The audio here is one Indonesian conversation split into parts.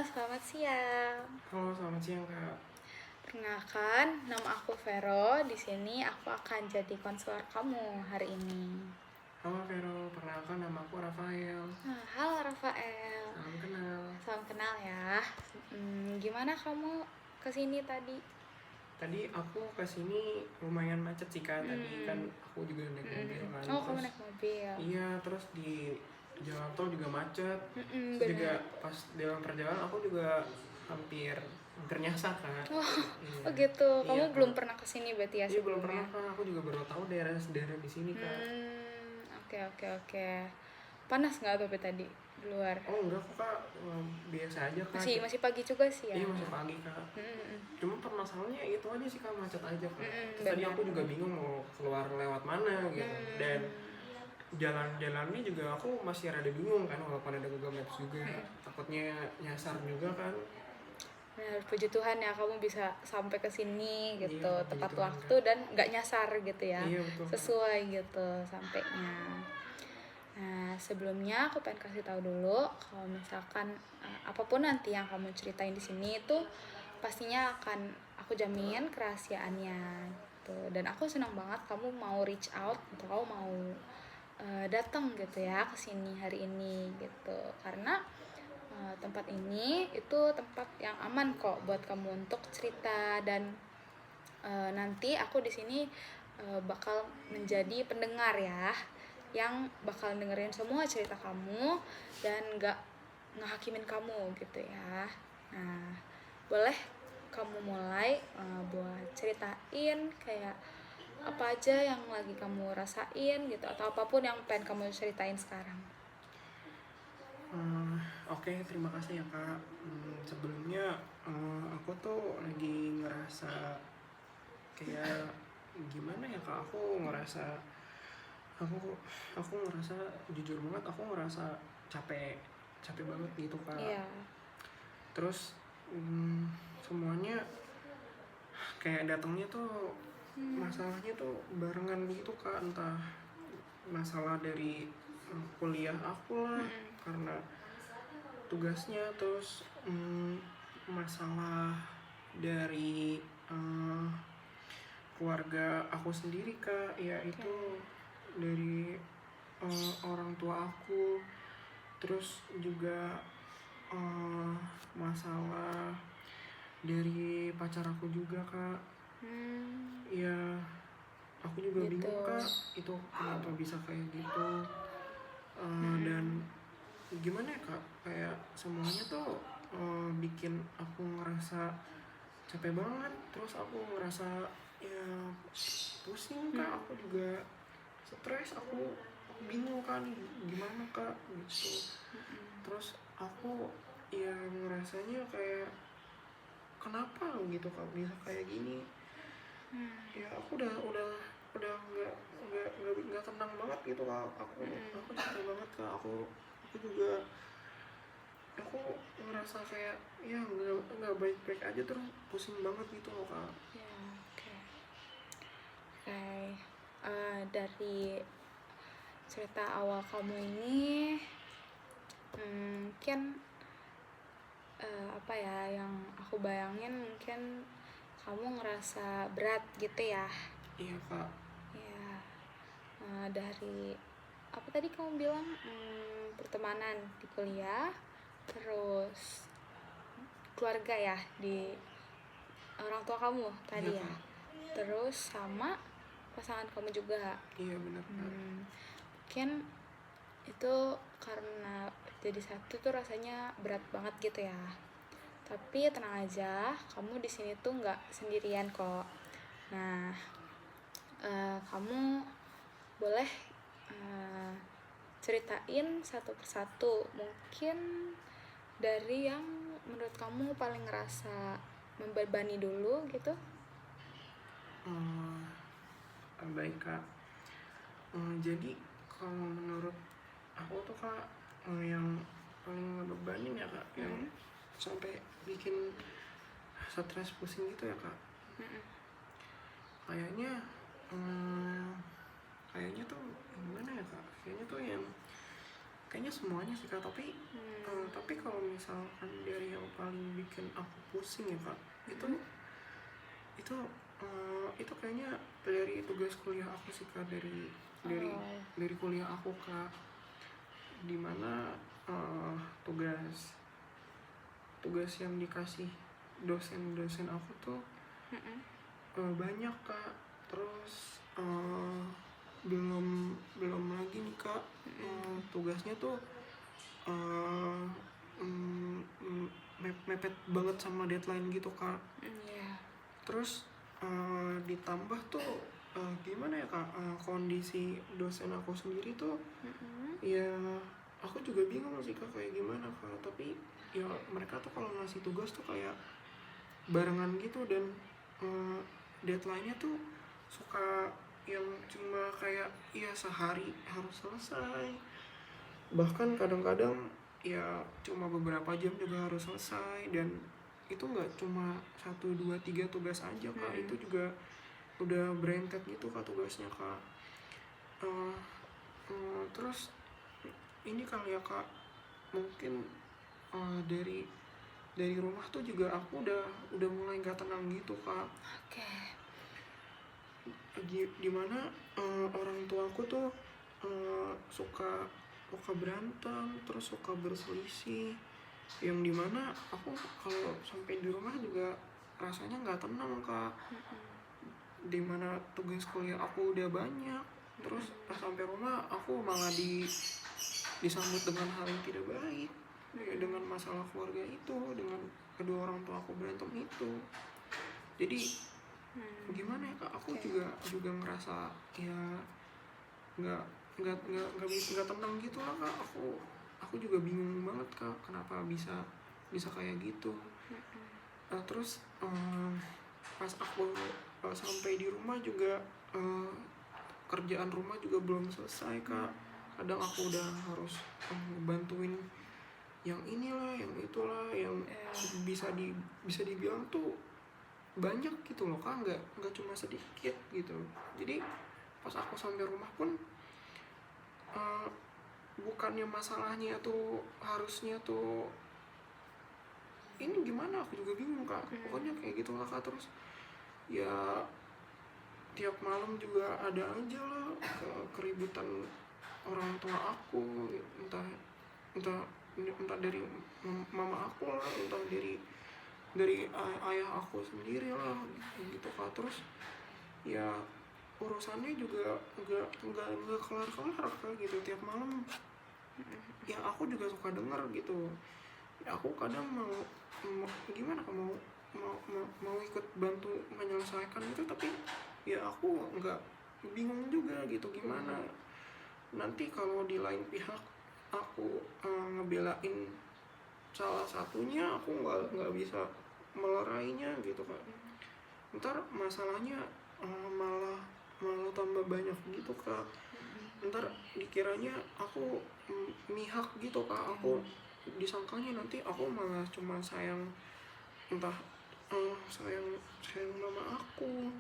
selamat siang. Halo, selamat siang Kak. Perkenalkan, nama aku Vero. Di sini aku akan jadi konselor kamu hari ini. Halo Vero, perkenalkan nama aku Rafael. Halo Rafael. Salam kenal. Salam kenal ya. Gimana kamu kesini tadi? Tadi aku kesini lumayan macet sih Kak. Tadi kan aku juga naik mobil kan. Oh, kamu naik mobil. Iya, terus di jalan tol juga macet. Terus Benar. juga pas dalam perjalanan aku juga hampir nyasar Kak. Iya. Oh gitu. Kamu Iya, belum Kak. pernah kesini berarti ya Iya, belum sebelumnya? pernah Kak. Aku juga baru tahu daerah-daerah di sini Kak. Oke. Panas nggak tapi tadi di luar? Oh enggak kok Kak, biasa aja Kak. Masih pagi juga sih ya. Iya, masih pagi Kak. Cuma permasalahannya itu aja sih Kak, macet aja Kak. Terus tadi aku juga bingung mau keluar lewat mana gitu. Dan jalan-jalannya juga aku masih rada bingung kan, walaupun ada Google Maps juga. Takutnya nyasar juga kan. Nah, puji Tuhan ya kamu bisa sampai ke sini gitu, Iya, puji tepat Tuhan, waktu Kak. dan nggak nyasar gitu ya. Iya, betul, Kak. Sesuai gitu sampainya. Nah, sebelumnya aku pengen kasih tahu dulu kalau misalkan apapun nanti yang kamu ceritain di sini itu pastinya akan aku jamin kerahasiaannya gitu. Dan aku senang banget kamu mau reach out atau kamu mau datang gitu ya ke sini hari ini gitu. Karena tempat ini itu tempat yang aman kok buat kamu untuk cerita dan nanti aku di sini bakal menjadi pendengar ya, yang bakal dengerin semua cerita kamu dan gak ngehakimin kamu gitu ya. Nah, boleh kamu mulai buat ceritain kayak apa aja yang lagi kamu rasain gitu, atau apapun yang pengen kamu ceritain sekarang. Oke, terima kasih ya Kak. Sebelumnya aku tuh lagi ngerasa kayak gimana ya Kak, aku ngerasa jujur banget, aku ngerasa capek banget gitu Kak. Iya. Terus semuanya kayak datangnya tuh masalahnya tuh barengan gitu Kak, entah masalah dari kuliah aku lah karena tugasnya, terus masalah dari keluarga aku sendiri Kak, yaitu dari orang tua aku, terus juga masalah dari pacar aku juga Kak. Ya aku juga Gitu. bingung Kak, itu kenapa bisa kayak gitu. Dan gimana ya Kak, kayak semuanya tuh bikin aku ngerasa capek banget, terus aku ngerasa ya pusing Kak, aku juga stres, aku bingung kan gimana Kak gitu. Terus aku ya ngerasanya kayak kenapa gitu Kak bisa kayak gini. Ya aku udah nggak tenang banget gitu Kak, aku capek banget Kak, aku juga aku ngerasa kayak ya nggak baik-baik aja, terus pusing banget gitu loh Kak. Ya, oke. Dari cerita awal kamu ini mungkin apa ya yang aku bayangin, mungkin kamu ngerasa berat gitu ya. Iya Kak. Ya, dari apa tadi kamu bilang, pertemanan di kuliah, terus keluarga ya, di orang tua kamu tadi Iya, ya, Kak. terus sama pasangan kamu juga. Iya benar Kak. Mungkin itu karena jadi satu tuh rasanya berat banget gitu ya. Tapi tenang aja, kamu di sini tuh nggak sendirian kok. Nah, kamu boleh ceritain satu persatu, mungkin dari yang menurut kamu paling ngerasa membebani dulu gitu. Baik Kak. Jadi kalau menurut aku tuh Kak, yang paling ngebebanin ya Kak, yang sampai bikin stres pusing gitu ya Kak. Kayaknya tuh gimana ya Kak, kayaknya tuh yang kayaknya semuanya sih Kak, tapi tapi kalau misalkan dari yang paling bikin aku pusing ya Kak, itu itu itu kayaknya dari tugas kuliah aku sih Kak, dari Oh. dari kuliah aku Kak, dimana tugas tugas yang dikasih dosen-dosen aku tuh banyak Kak. Terus belum belum lagi nih Kak, tugasnya tuh eh, mepet banget sama deadline gitu Kak. Iya. Terus ditambah tuh gimana ya Kak, kondisi dosen aku sendiri tuh ya aku juga bingung sih Kak kayak gimana Kak. Tapi ya mereka tuh kalau ngasih tugas tuh kayak barengan gitu, dan deadline-nya tuh suka yang cuma kayak ya sehari harus selesai, bahkan kadang-kadang ya cuma beberapa jam juga harus selesai. Dan itu nggak cuma 1, 2, 3 tugas aja Kak, itu juga udah berentet gitu Kak tugasnya Kak. Eh, terus ini kali ya Kak, mungkin dari rumah tuh juga aku udah mulai nggak tenang gitu Kak. Oke. Dimana orang tuaku tuh suka suka berantem, terus suka berselisih, yang dimana aku kalau sampai di rumah juga rasanya nggak tenang Kak. Dimana tugas kuliah aku udah banyak, terus pas sampai rumah aku malah disambut dengan hal yang tidak baik, ya, dengan masalah keluarga itu, dengan kedua orang tua aku berantem itu. Jadi gimana ya Kak, aku juga ngerasa ya nggak nggak tenang gitu lah Kak. Aku juga bingung banget Kak, kenapa bisa bisa kayak gitu. Terus pas aku sampai di rumah juga kerjaan rumah juga belum selesai Kak. Kadang aku udah harus bantuin yang inilah, yang itulah, yang bisa dibilang tuh banyak gitu loh Kak, nggak cuma sedikit gitu. Jadi pas aku sampai rumah pun bukannya masalahnya tuh harusnya tuh ini gimana, aku juga bingung Kak. Pokoknya kayak gitu lah Kak. Terus ya tiap malam juga ada aja lah keributan orang tua aku, entah entah entah dari mama aku lah, entah dari ayah aku sendiri lah gitu Kak. Terus ya urusannya juga nggak kelar Kak gitu. Tiap malam ya aku juga suka dengar gitu, ya aku kadang mau gimana, mau ikut bantu menyelesaikan itu, tapi ya aku nggak, bingung juga gitu gimana nanti kalau di lain pihak aku ngebelain salah satunya, aku nggak bisa melerainya gitu Kak. Ntar masalahnya malah malah tambah banyak gitu Kak. Ntar dikiranya aku mihak gitu Kak. Aku disangkanya nanti aku malah cuma sayang, entah sayang sayang mama aku,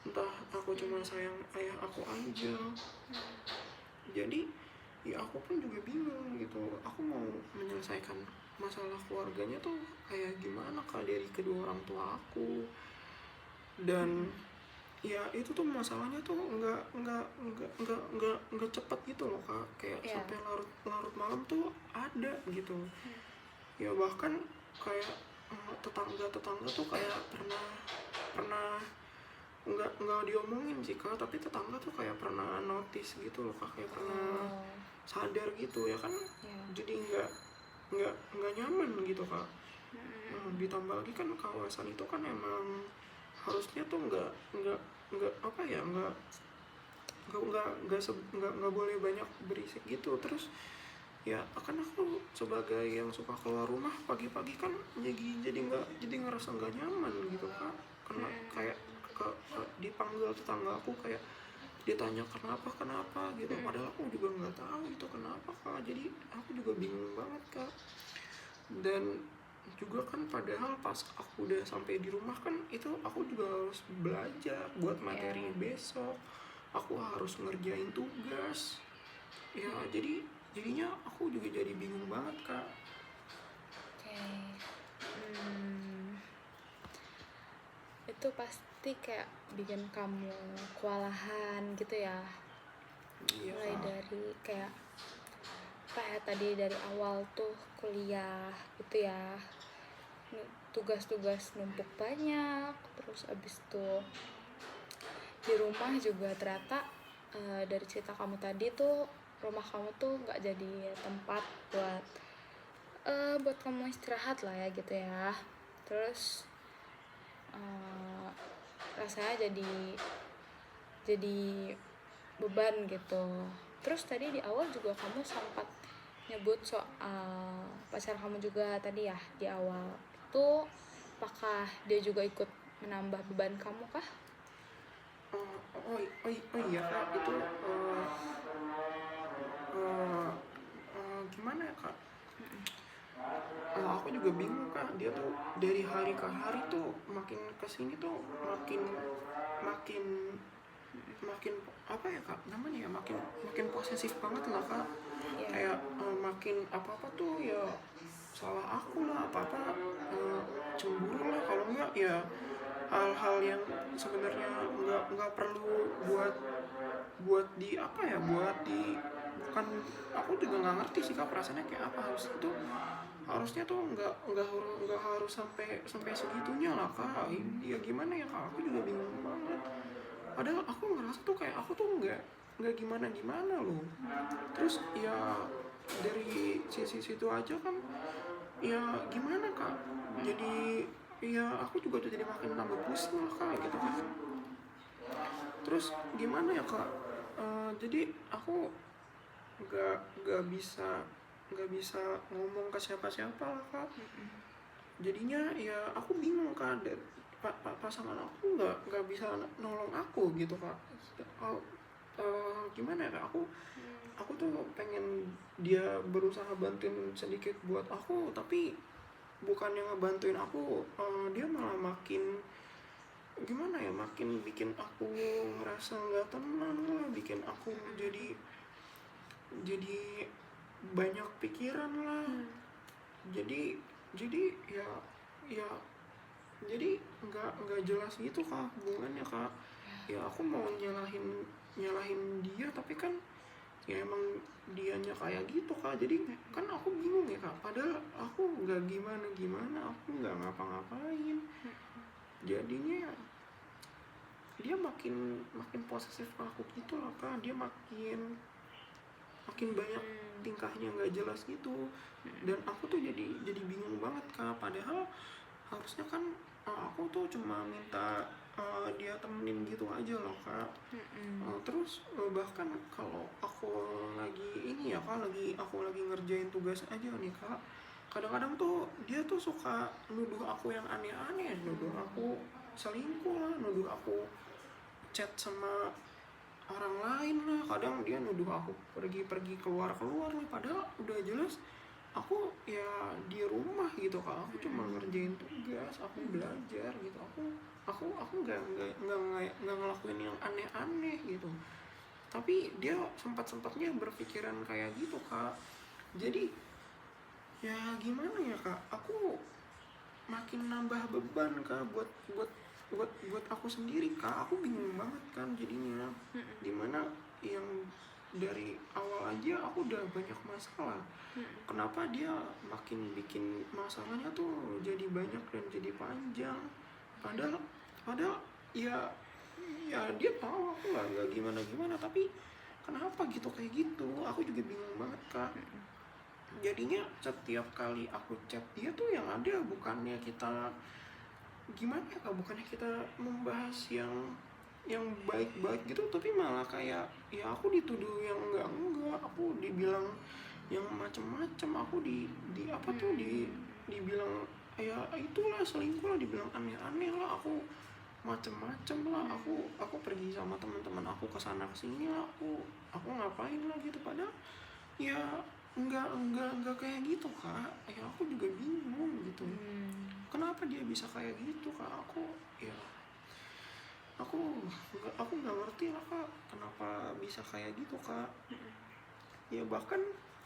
entah aku cuma sayang ayah aku aja. Jadi ya aku pun juga bingung gitu, aku mau menyelesaikan masalah keluarganya tuh kayak gimana Kak dari kedua orang tua aku. Dan ya itu tuh masalahnya tuh nggak cepet gitu loh Kak, kayak sampai larut larut malam tuh ada gitu. Ya bahkan kayak tetangga tuh kayak pernah nggak diomongin sih Kak, tapi tetangga tuh kayak pernah notice gitu loh Kak, kayak pernah sadar gitu ya kan. Jadi nggak nyaman gitu Kak. Ditambah lagi kan kawasan itu kan emang harusnya tuh nggak apa ya, nggak boleh banyak berisik gitu. Terus ya akan aku sebagai yang suka keluar rumah pagi-pagi kan jadi ngerasa nggak nyaman gitu Kak, karena kayak dipanggil tetangga aku, kayak ditanya kenapa gitu, padahal aku juga nggak tahu itu kenapa Kak. Jadi aku juga bingung banget Kak. Dan juga kan padahal pas aku udah sampai di rumah kan itu aku juga harus belajar buat materi besok, aku harus ngerjain tugas ya. Jadi jadinya aku juga jadi bingung banget kak. Oke. Itu pasti kayak bikin kamu kewalahan gitu ya. Iya Mulai kak. dari kayak apa ya, tadi dari awal tuh kuliah gitu ya, tugas-tugas numpuk banyak, terus abis itu di rumah juga ternyata dari cerita kamu tadi tuh rumah kamu tuh nggak jadi tempat buat kamu istirahat lah ya gitu ya. Terus eh, rasanya jadi beban gitu. Terus tadi di awal juga kamu sempat nyebut soal pacar kamu juga tadi ya di awal itu, apakah dia juga ikut menambah beban kamu kah? Oh iya kak, itu eh, gimana ya kak? Aku juga bingung kak, dia tuh dari hari ke hari tuh makin kesini tuh makin makin makin apa ya kak namanya ya, makin makin posesif banget lah kak. Ya. Kayak makin apa apa tuh ya salah aku lah, apa apa cemburu lah, kalau enggak ya hal-hal yang sebenarnya nggak perlu buat buat di apa ya, buat di bukan, aku juga nggak ngerti sih kak perasaannya kayak apa. Harusnya tuh nggak harus sampai sampai segitunya lah kak. Ya gimana ya kak, aku juga bingung banget, padahal aku ngerasa tuh kayak aku tuh nggak gimana gimana loh. Terus ya dari sisi situ aja kan ya gimana kak, jadi ya aku juga tuh jadi makin tambah pusing lah kak gitu kan. Terus gimana ya kak, jadi aku nggak bisa ngomong ke siapa-siapa lah kak. Jadinya ya aku bingung kan, dan pasangan aku nggak bisa nolong aku gitu kak. Oh, gimana ya kak, aku tuh pengen dia berusaha bantuin sedikit buat aku, tapi bukannya ngebantuin aku, dia malah makin gimana ya, makin bikin aku ngerasa nggak tenang lah, bikin aku jadi banyak pikiran lah. Jadi ya ya jadi nggak jelas gitu kak hubungannya kak. Ya aku mau nyalahin nyalahin dia, tapi kan ya emang dianya kayak gitu kak. Jadi kan aku bingung ya kak, padahal aku nggak gimana gimana, aku nggak ngapa-ngapain. Jadinya dia makin makin posesif ke aku gitu loh kak. Dia makin makin banyak tingkahnya nggak jelas gitu, dan aku tuh jadi bingung banget kak. Padahal harusnya kan aku tuh cuma minta dia temenin gitu aja loh kak. Terus bahkan kalau aku lagi ini ya kak, aku lagi ngerjain tugas aja nih kak, kadang-kadang tuh dia tuh suka nuduh aku yang aneh-aneh, nuduh aku selingkuh lah, nuduh aku chat sama orang lain lah, kadang dia nuduh aku pergi keluar lah, padahal udah jelas aku ya di rumah gitu kak. Aku cuma ngerjain tugas, aku belajar gitu, aku nggak ngelakuin yang aneh-aneh gitu. Tapi dia sempat-sempatnya berpikiran kayak gitu kak. Jadi ya gimana ya kak, aku makin nambah beban kak buat aku sendiri kak. Aku bingung banget kan jadinya, dimana yang dari awal aja aku udah banyak masalah, kenapa dia makin bikin masalahnya tuh jadi banyak dan jadi panjang. Padahal ya dia tahu aku nggak gimana gimana, tapi kenapa gitu kayak gitu, aku juga bingung banget kak. Jadinya setiap kali aku chat dia tuh yang ada bukannya kita gimana ya kak, bukannya kita membahas yang baik-baik gitu, tapi malah kayak ya aku dituduh yang enggak, aku dibilang yang macem-macem, aku di apa tuh dibilang ya itulah selingkuh lah, dibilang aneh-aneh lah, aku macem-macem lah, aku pergi sama teman-teman aku kesana kesini lah, aku ngapain lah gitu. Padahal ya enggak kayak gitu kak. Ya aku juga bingung gitu, kenapa dia bisa kayak gitu kak. Aku nggak ngerti lah kak, kenapa bisa kayak gitu kak. Ya bahkan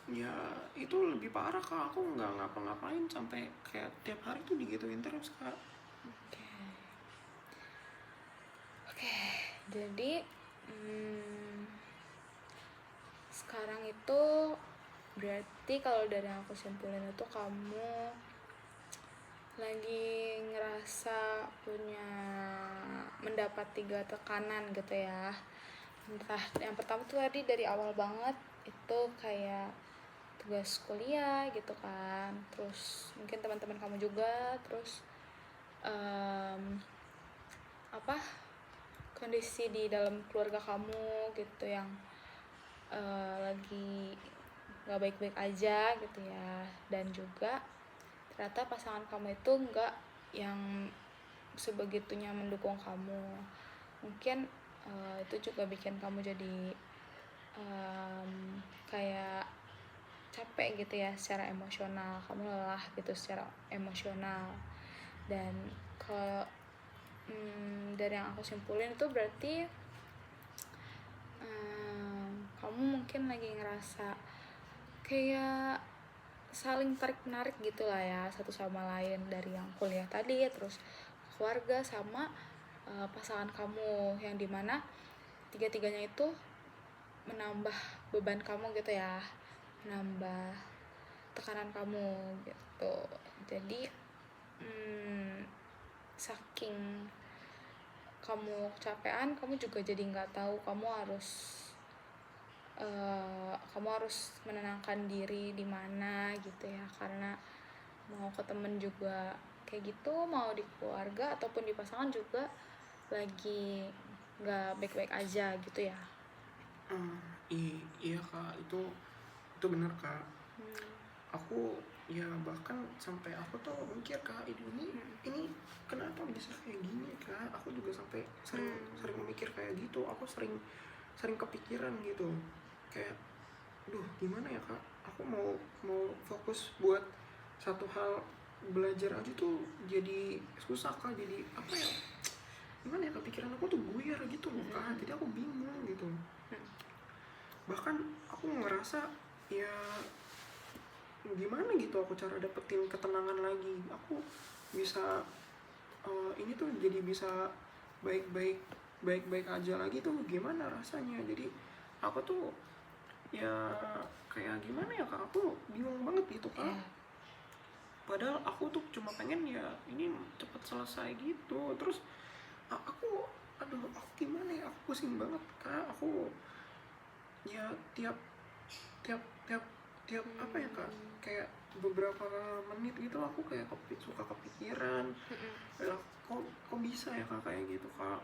ya itu lebih parah kak, aku nggak ngapa-ngapain sampai kayak tiap hari tuh digituin terus kak. Oke. Oke, jadi sekarang itu berarti kalau dari yang aku simpulin itu kamu lagi ngerasa punya mendapat 3 tekanan gitu ya. Entah yang pertama tuh tadi dari awal banget itu kayak tugas kuliah gitu kan, terus mungkin teman-teman kamu juga, terus em, apa kondisi di dalam keluarga kamu gitu yang lagi nggak baik-baik aja gitu ya, dan juga ternyata pasangan kamu itu nggak yang sebegitunya mendukung kamu. Mungkin itu juga bikin kamu jadi kayak capek gitu ya secara emosional, kamu lelah gitu secara emosional. Dan kalau dari yang aku simpulin itu berarti kamu mungkin lagi ngerasa kayak saling tarik menarik gitu lah ya satu sama lain, dari yang kuliah tadi terus keluarga sama pasangan kamu, yang dimana tiga-tiganya itu menambah beban kamu gitu ya, menambah tekanan kamu gitu. Jadi saking kamu kecapean, kamu juga jadi nggak tahu kamu harus menenangkan diri di mana gitu ya, karena mau ke temen juga kayak gitu, mau di keluarga ataupun di pasangan juga lagi nggak baik-baik aja gitu ya. Iya kak, itu benar kak. Aku ya bahkan sampai aku tuh mikir kak, ini kenapa bisa kayak gini kak, aku juga sampai sering mikir kayak gitu, aku sering kepikiran gitu kayak duh gimana ya kak, aku mau fokus buat satu hal, belajar aja tuh jadi susah kak, jadi apa ya, gimana ya, kepikiran aku tuh buyar gitu loh kak, jadi aku bingung gitu. Bahkan aku ngerasa ya gimana gitu aku cara dapetin ketenangan lagi, aku bisa ini tuh jadi bisa baik-baik aja lagi tuh gimana rasanya. Jadi aku tuh ya kayak gimana ya kak, aku bingung banget gitu kak. Padahal aku tuh cuma pengen ya ini cepet selesai gitu. Terus aku gimana ya, aku pusing banget kak. Aku ya tiap apa ya kak, kayak beberapa menit gitu aku kayak suka kepikiran ya, kok bisa ya kak kayak gitu kak.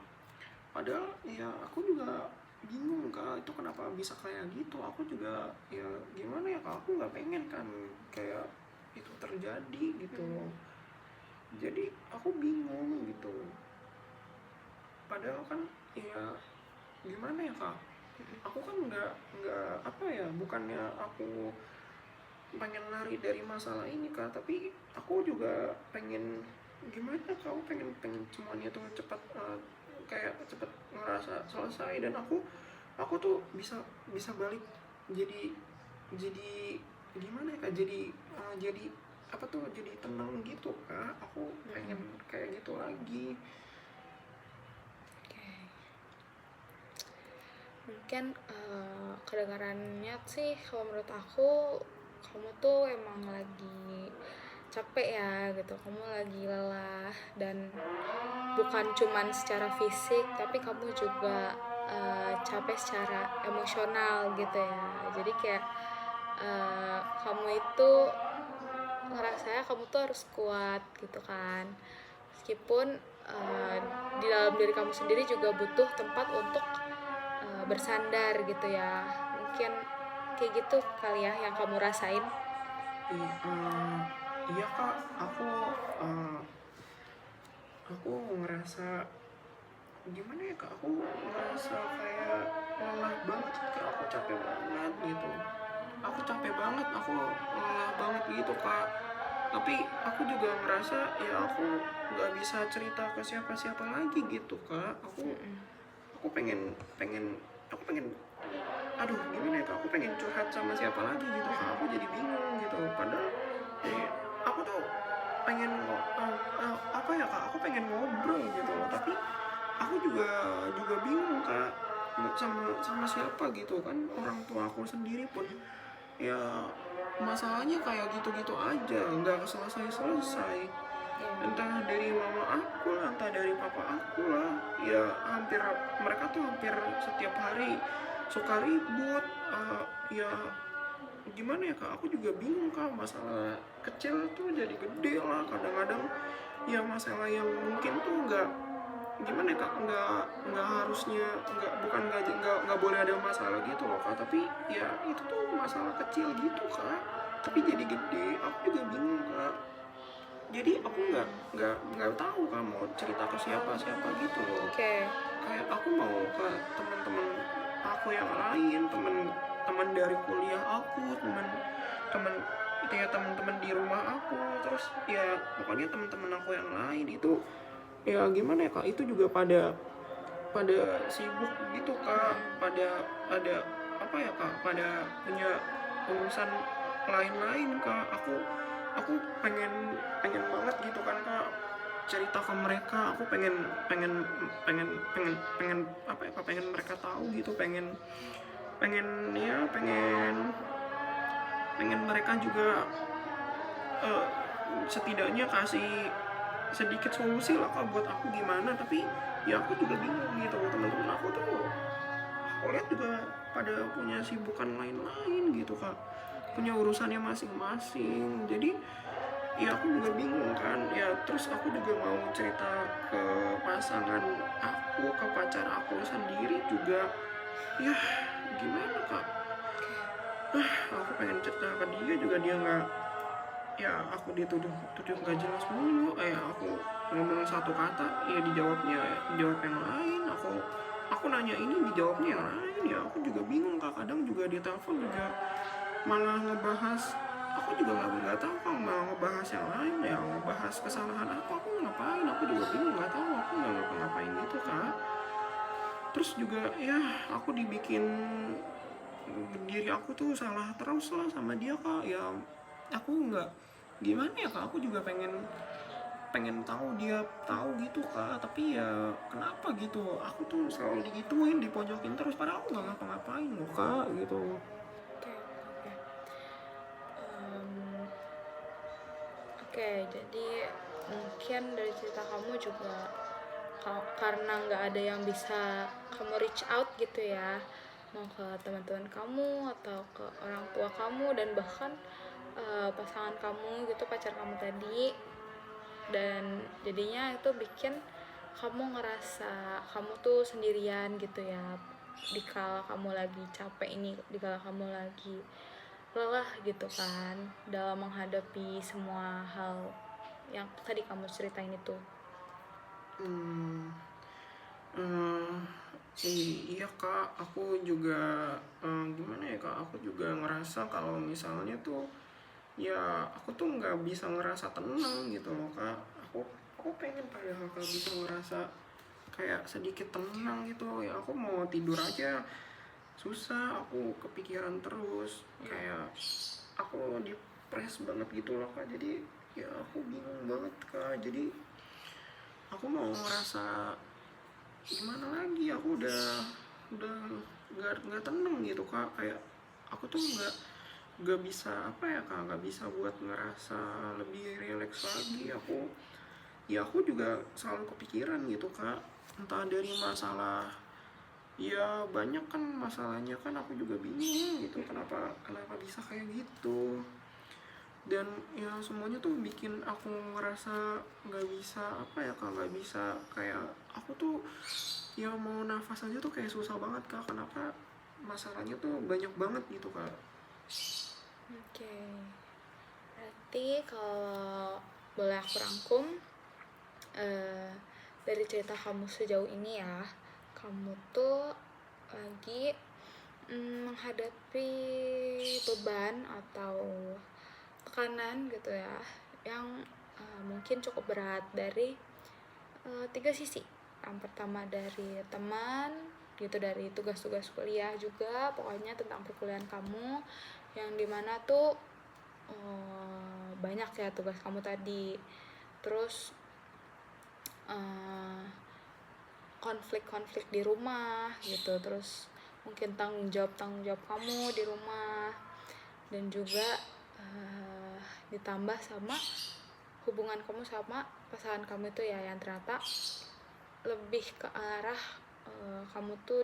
Padahal ya aku juga bingung kak, itu kenapa bisa kayak gitu. Aku juga ya gimana ya kak, aku nggak pengen kan kayak itu terjadi gitu. Jadi aku bingung gitu. Padahal kan ya gimana ya kak, aku kan nggak apa ya, bukannya aku pengen lari dari masalah ini kak, tapi aku juga pengen gimana kak, aku pengen semuanya tuh cepat kayak cepat ngerasa selesai, dan aku tuh bisa balik jadi gimana ya kak, jadi apa tuh, jadi tenang gitu kak. Aku pengen kayak gitu lagi. Oke. Mungkin kedengarannya sih kalau menurut aku kamu tuh emang lagi capek ya gitu, kamu lagi lelah, dan bukan cuman secara fisik tapi kamu juga capek secara emosional gitu ya. Jadi kayak kamu itu ngerasanya kamu tuh harus kuat gitu kan, meskipun di dalam diri kamu sendiri juga butuh tempat untuk bersandar gitu ya. Mungkin kayak gitu kali ya yang kamu rasain. Iya kak, aku ngerasa gimana ya kak, aku ngerasa kayak lelah banget kak, aku capek banget gitu. Aku capek banget, aku lelah banget gitu kak. Tapi aku juga ngerasa ya aku nggak bisa cerita ke siapa-siapa lagi gitu kak. Aku pengen aduh gimana ya kak, aku pengen curhat sama siapa lagi gitu kak, aku jadi bingung gitu. Padahal aku tuh pengen apa ya kak, aku pengen ngobrol gitu loh, tapi aku juga juga bingung kak, sama sama siapa gitu kan. Orang tua aku sendiri pun ya masalahnya kayak gitu-gitu aja, nggak selesai-selesai. Ya. Entah dari mama aku lah, entah dari papa aku lah, ya hampir mereka tuh hampir setiap hari suka ribut. Ya gimana ya kak, aku juga bingung kak, masalah kecil tuh jadi gede lah kadang-kadang. Ya masalah yang mungkin tuh nggak, gimana ya kak, nggak harusnya, nggak boleh ada masalah gitu loh kak, tapi ya itu tuh masalah kecil gitu kak, tapi jadi gede. Aku juga bingung kak, jadi aku nggak tahu kak mau cerita ke siapa siapa gitu loh. Oke. Kayak aku mau ke teman-teman aku yang lain, teman-teman dari kuliah aku, teman-teman itu ya, teman-teman di rumah aku, terus ya pokoknya teman-teman aku yang lain itu ya gimana ya kak, itu juga pada pada sibuk gitu kak, pada ada apa ya kak, pada punya urusan lain-lain kak. Aku pengen pengen banget gitu kan kak cerita ke mereka. Aku pengen pengen pengen pengen pengen apa ya kak, pengen mereka tahu gitu, pengen pengen ya pengen pengen mereka juga eh, setidaknya kasih sedikit solusi lah kak buat aku gimana. Tapi ya aku juga bingung gitu, teman-teman aku tuh aku lihat juga pada punya sibukan lain-lain gitu kak, punya urusannya masing-masing. Jadi ya aku juga bingung kan ya, terus aku juga mau cerita ke pasangan aku, ke pacar aku sendiri juga. Ya gimana kak, aku pengen cerita ke dia juga dia nggak, ya aku dituduh tuduh nggak jelas mulu. Aku ngomong satu kata ya dijawabnya dijawab yang lain, aku nanya ini dijawabnya yang lain. Ya aku juga bingung kak, kadang juga di telepon juga malah ngebahas, aku juga nggak tahu kak, mau ngebahas yang lain ya, ngebahas kesalahan aku ngapain, aku juga bingung, nggak tahu, aku nggak ngapa-ngapain gitu kak. Terus juga ya aku dibikin diri aku tuh salah terus lah sama dia kak. Ya aku nggak, gimana ya kak, aku juga pengen pengen tahu dia tahu gitu kak, tapi ya kenapa gitu aku tuh selalu digituin, dipojokin terus, padahal aku nggak ngapa-ngapain loh kak gitu. Oke. Oke. Em, oke, jadi mungkin dari cerita kamu juga karena nggak ada yang bisa kamu reach out gitu ya, mau ke teman-teman kamu atau ke orang tua kamu dan bahkan pasangan kamu gitu, pacar kamu tadi, dan jadinya itu bikin kamu ngerasa kamu tuh sendirian gitu ya, dikala kamu lagi capek ini, dikala kamu lagi lelah gitu kan dalam menghadapi semua hal yang tadi kamu ceritain itu. hmm, eh, iya kak, aku juga gimana ya kak, aku juga ngerasa kalau misalnya tuh ya aku tuh nggak bisa ngerasa tenang gitu loh kak. Aku pengen padahal kalau bisa ngerasa kayak sedikit tenang gitu ya. Aku mau tidur aja susah, aku kepikiran terus, kayak aku depres banget gitu loh kak. Jadi ya aku bingung banget kak, jadi aku mau ngerasa gimana lagi, aku udah nggak tenang gitu kak. Kayak aku tuh nggak bisa apa ya kak, nggak bisa buat ngerasa lebih rileks lagi. Aku juga selalu kepikiran gitu kak, entah dari masalah, ya banyak kan masalahnya kan, aku juga bingung gitu kenapa kenapa bisa kayak gitu. Dan ya semuanya tuh bikin aku ngerasa nggak bisa apa ya kak, nggak bisa kayak aku tuh ya mau nafas aja tuh kayak susah banget kak. Kenapa masalahnya tuh banyak banget gitu kak. Oke, berarti kalau boleh aku rangkum, eh, dari cerita kamu sejauh ini ya, kamu tuh lagi menghadapi beban atau tekanan gitu ya, yang mungkin cukup berat dari tiga sisi. Yang pertama dari teman, gitu, dari tugas-tugas kuliah juga, pokoknya tentang perkuliahan kamu, yang dimana tuh banyak ya tugas kamu tadi. Terus konflik-konflik di rumah gitu, terus mungkin tanggung jawab kamu di rumah, dan juga ditambah sama hubungan kamu sama pasangan kamu itu ya, yang ternyata lebih ke arah kamu tuh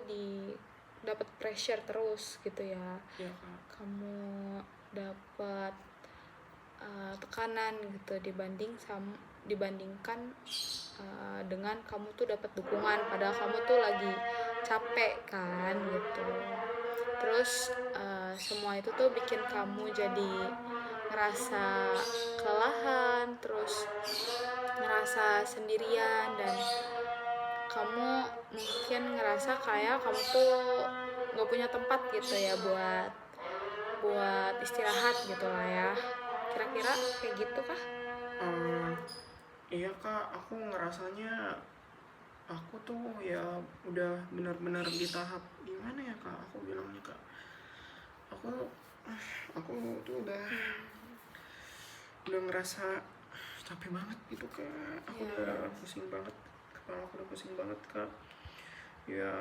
dapat pressure terus gitu ya, Iya kak. kamu dapat tekanan gitu dibandingkan dengan kamu tuh dapat dukungan, padahal kamu tuh lagi capek kan gitu. Terus semua itu tuh bikin kamu jadi ngerasa kelelahan, terus ngerasa sendirian, dan kamu mungkin ngerasa kayak kamu tuh nggak punya tempat gitu ya buat istirahat gitu lah ya, kira-kira kayak gitu kah? Eh, iya kak, aku ngerasanya aku tuh ya udah benar-benar di tahap gimana ya kak, aku bilangnya kak, aku aku tuh udah ngerasa capek banget gitu kak, aku Ya, udah pusing banget, kepala aku udah pusing banget kak. Ya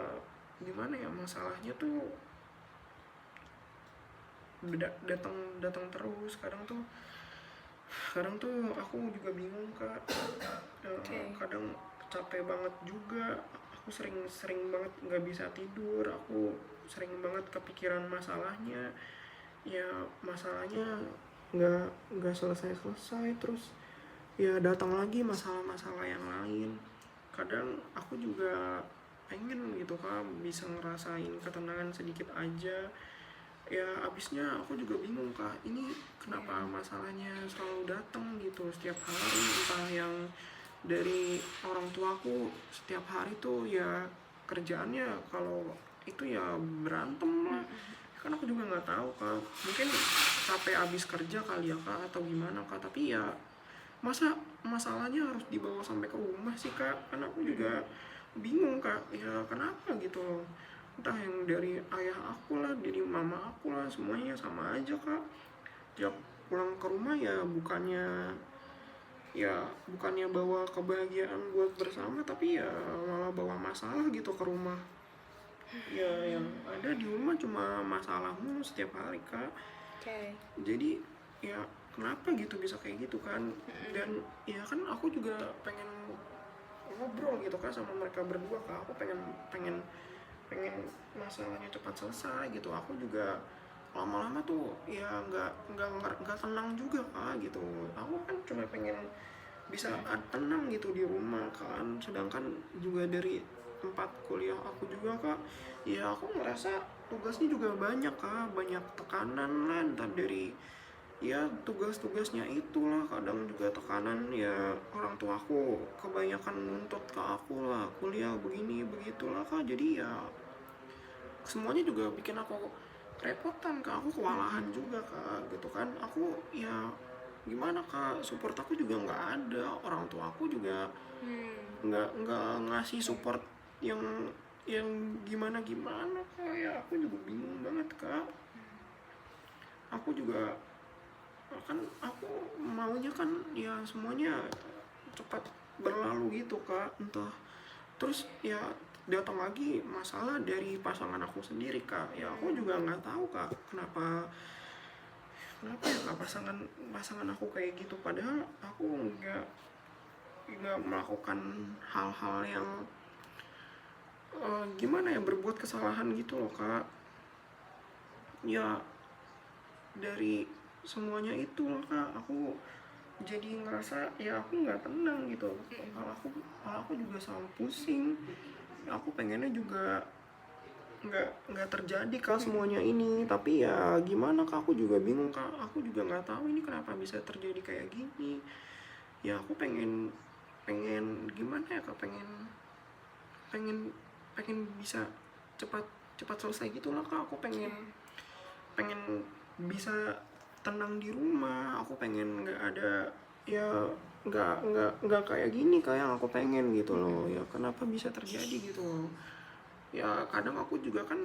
gimana ya, masalahnya tuh datang datang terus. Kadang tuh aku juga bingung kak. oke. Kadang capek banget juga, aku sering banget nggak bisa tidur, aku sering banget kepikiran masalahnya. Ya masalahnya nggak selesai selesai, terus ya datang lagi masalah-masalah yang lain. Kadang aku juga pengen gitu kan bisa ngerasain ketenangan sedikit aja. Ya abisnya aku juga bingung kak, ini kenapa Ya, masalahnya selalu datang gitu setiap hari, entah yang dari orang tuaku setiap hari tuh ya kerjaannya kalau itu ya berantem lah. Kan aku juga nggak tahu kak, mungkin capek abis kerja kali ya kak, atau gimana kak, tapi ya masa masalahnya harus dibawa sampai ke rumah sih kak, kan aku juga bingung kak, ya kenapa gitu loh. Entah yang dari ayah aku lah, dari mama aku lah, semuanya sama aja kak. Tiap pulang ke rumah ya bukannya bawa kebahagiaan buat bersama, tapi ya malah bawa masalah gitu ke rumah. Ya yang ada di rumah cuma masalah mulu setiap hari kak. oke. Jadi ya kenapa gitu bisa kayak gitu kan. Dan ya kan aku juga pengen ngobrol gitu kan sama mereka berdua kak, aku pengen pengen pengen masalahnya cepat selesai gitu. Aku juga lama-lama tuh ya nggak tenang juga kak gitu. Aku kan cuma pengen bisa tenang gitu di rumah kan, sedangkan juga dari tempat kuliah aku juga kak, ya aku ngerasa tugasnya juga banyak kak, banyak tekanan lah, entah dari ya tugas-tugasnya itulah, kadang juga tekanan ya orang tua aku kebanyakan nuntut ke aku lah, kuliah begini begitulah kak. Jadi ya semuanya juga bikin aku kerepotan kak, aku kewalahan juga kak gitu kan. Aku ya gimana kak, support aku juga nggak ada, orang tua aku juga nggak ngasih support yang yang gimana gimana kak. Ya aku juga bingung banget kak. Aku juga kan aku maunya kan ya semuanya cepat berlalu gitu kak, entah terus ya datang lagi masalah dari pasangan aku sendiri kak. Ya aku juga nggak tahu kak, kenapa ya kak, pasangan pasangan aku kayak gitu, padahal aku nggak melakukan hal-hal yang gimana ya, berbuat kesalahan gitu loh kak. Ya dari semuanya itu loh kak, aku jadi ngerasa ya aku nggak tenang gitu. Kalau aku juga selalu pusing. Aku pengennya juga nggak terjadi kak semuanya ini, tapi ya gimana kak, aku juga bingung kak, aku juga nggak tahu ini kenapa bisa terjadi kayak gini. Ya aku pengen pengen gimana ya kak, pengen pengen bisa cepat cepat selesai gitulah kak. Aku pengen pengen bisa tenang di rumah, aku pengen nggak ada ya nggak kayak gini kayak yang aku pengen gitu loh. Ya kenapa bisa terjadi gitu loh. ya kadang aku juga kan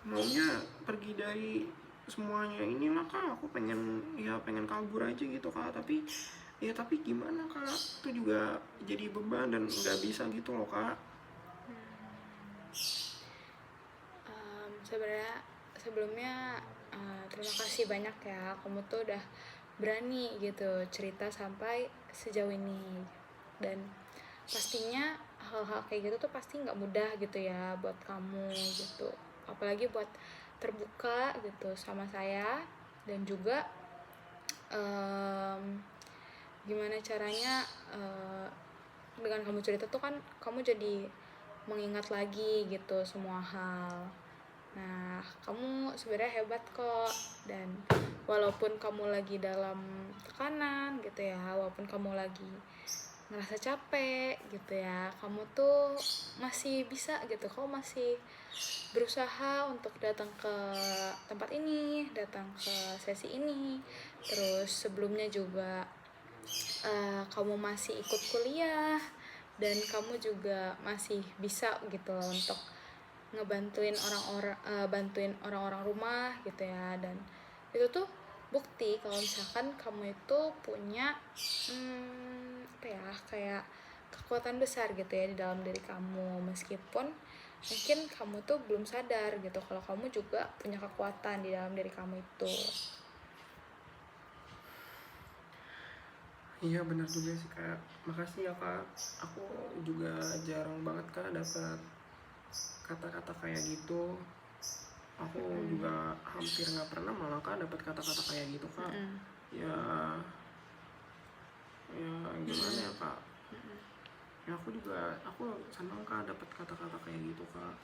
maunya pergi dari semuanya inilah kak, aku pengen kabur aja gitu kak, tapi gimana kak, itu juga jadi beban dan nggak bisa gitu loh kak. Sebenarnya sebelumnya terima kasih banyak ya, kamu tuh udah berani gitu cerita sampai sejauh ini. Dan pastinya hal-hal kayak gitu tuh pasti nggak mudah gitu ya buat kamu gitu, apalagi buat terbuka gitu sama saya. Dan juga em, gimana caranya, dengan kamu cerita tuh kan kamu jadi mengingat lagi gitu semua hal. Nah, kamu sebenarnya hebat kok. Dan walaupun kamu lagi dalam tekanan gitu ya, walaupun kamu lagi ngerasa capek gitu ya, kamu tuh masih bisa gitu, kamu masih berusaha untuk datang ke tempat ini, datang ke sesi ini. Terus sebelumnya juga kamu masih ikut kuliah, dan kamu juga masih bisa gitu loh untuk ngebantuin orang-orang, bantuin orang-orang rumah gitu ya. Dan itu tuh bukti kalau misalkan kamu itu punya apa ya, kayak kekuatan besar gitu ya di dalam diri kamu, meskipun mungkin kamu tuh belum sadar gitu kalau kamu juga punya kekuatan di dalam diri kamu itu. Iya benar juga sih kak, makasih ya kak. Aku juga jarang banget kak dapat kata-kata kayak gitu. Aku juga hampir nggak pernah malah kak dapat kata-kata kayak gitu kak. Ya, ya gimana ya kak, ya aku senang kak dapat kata-kata kayak gitu kak.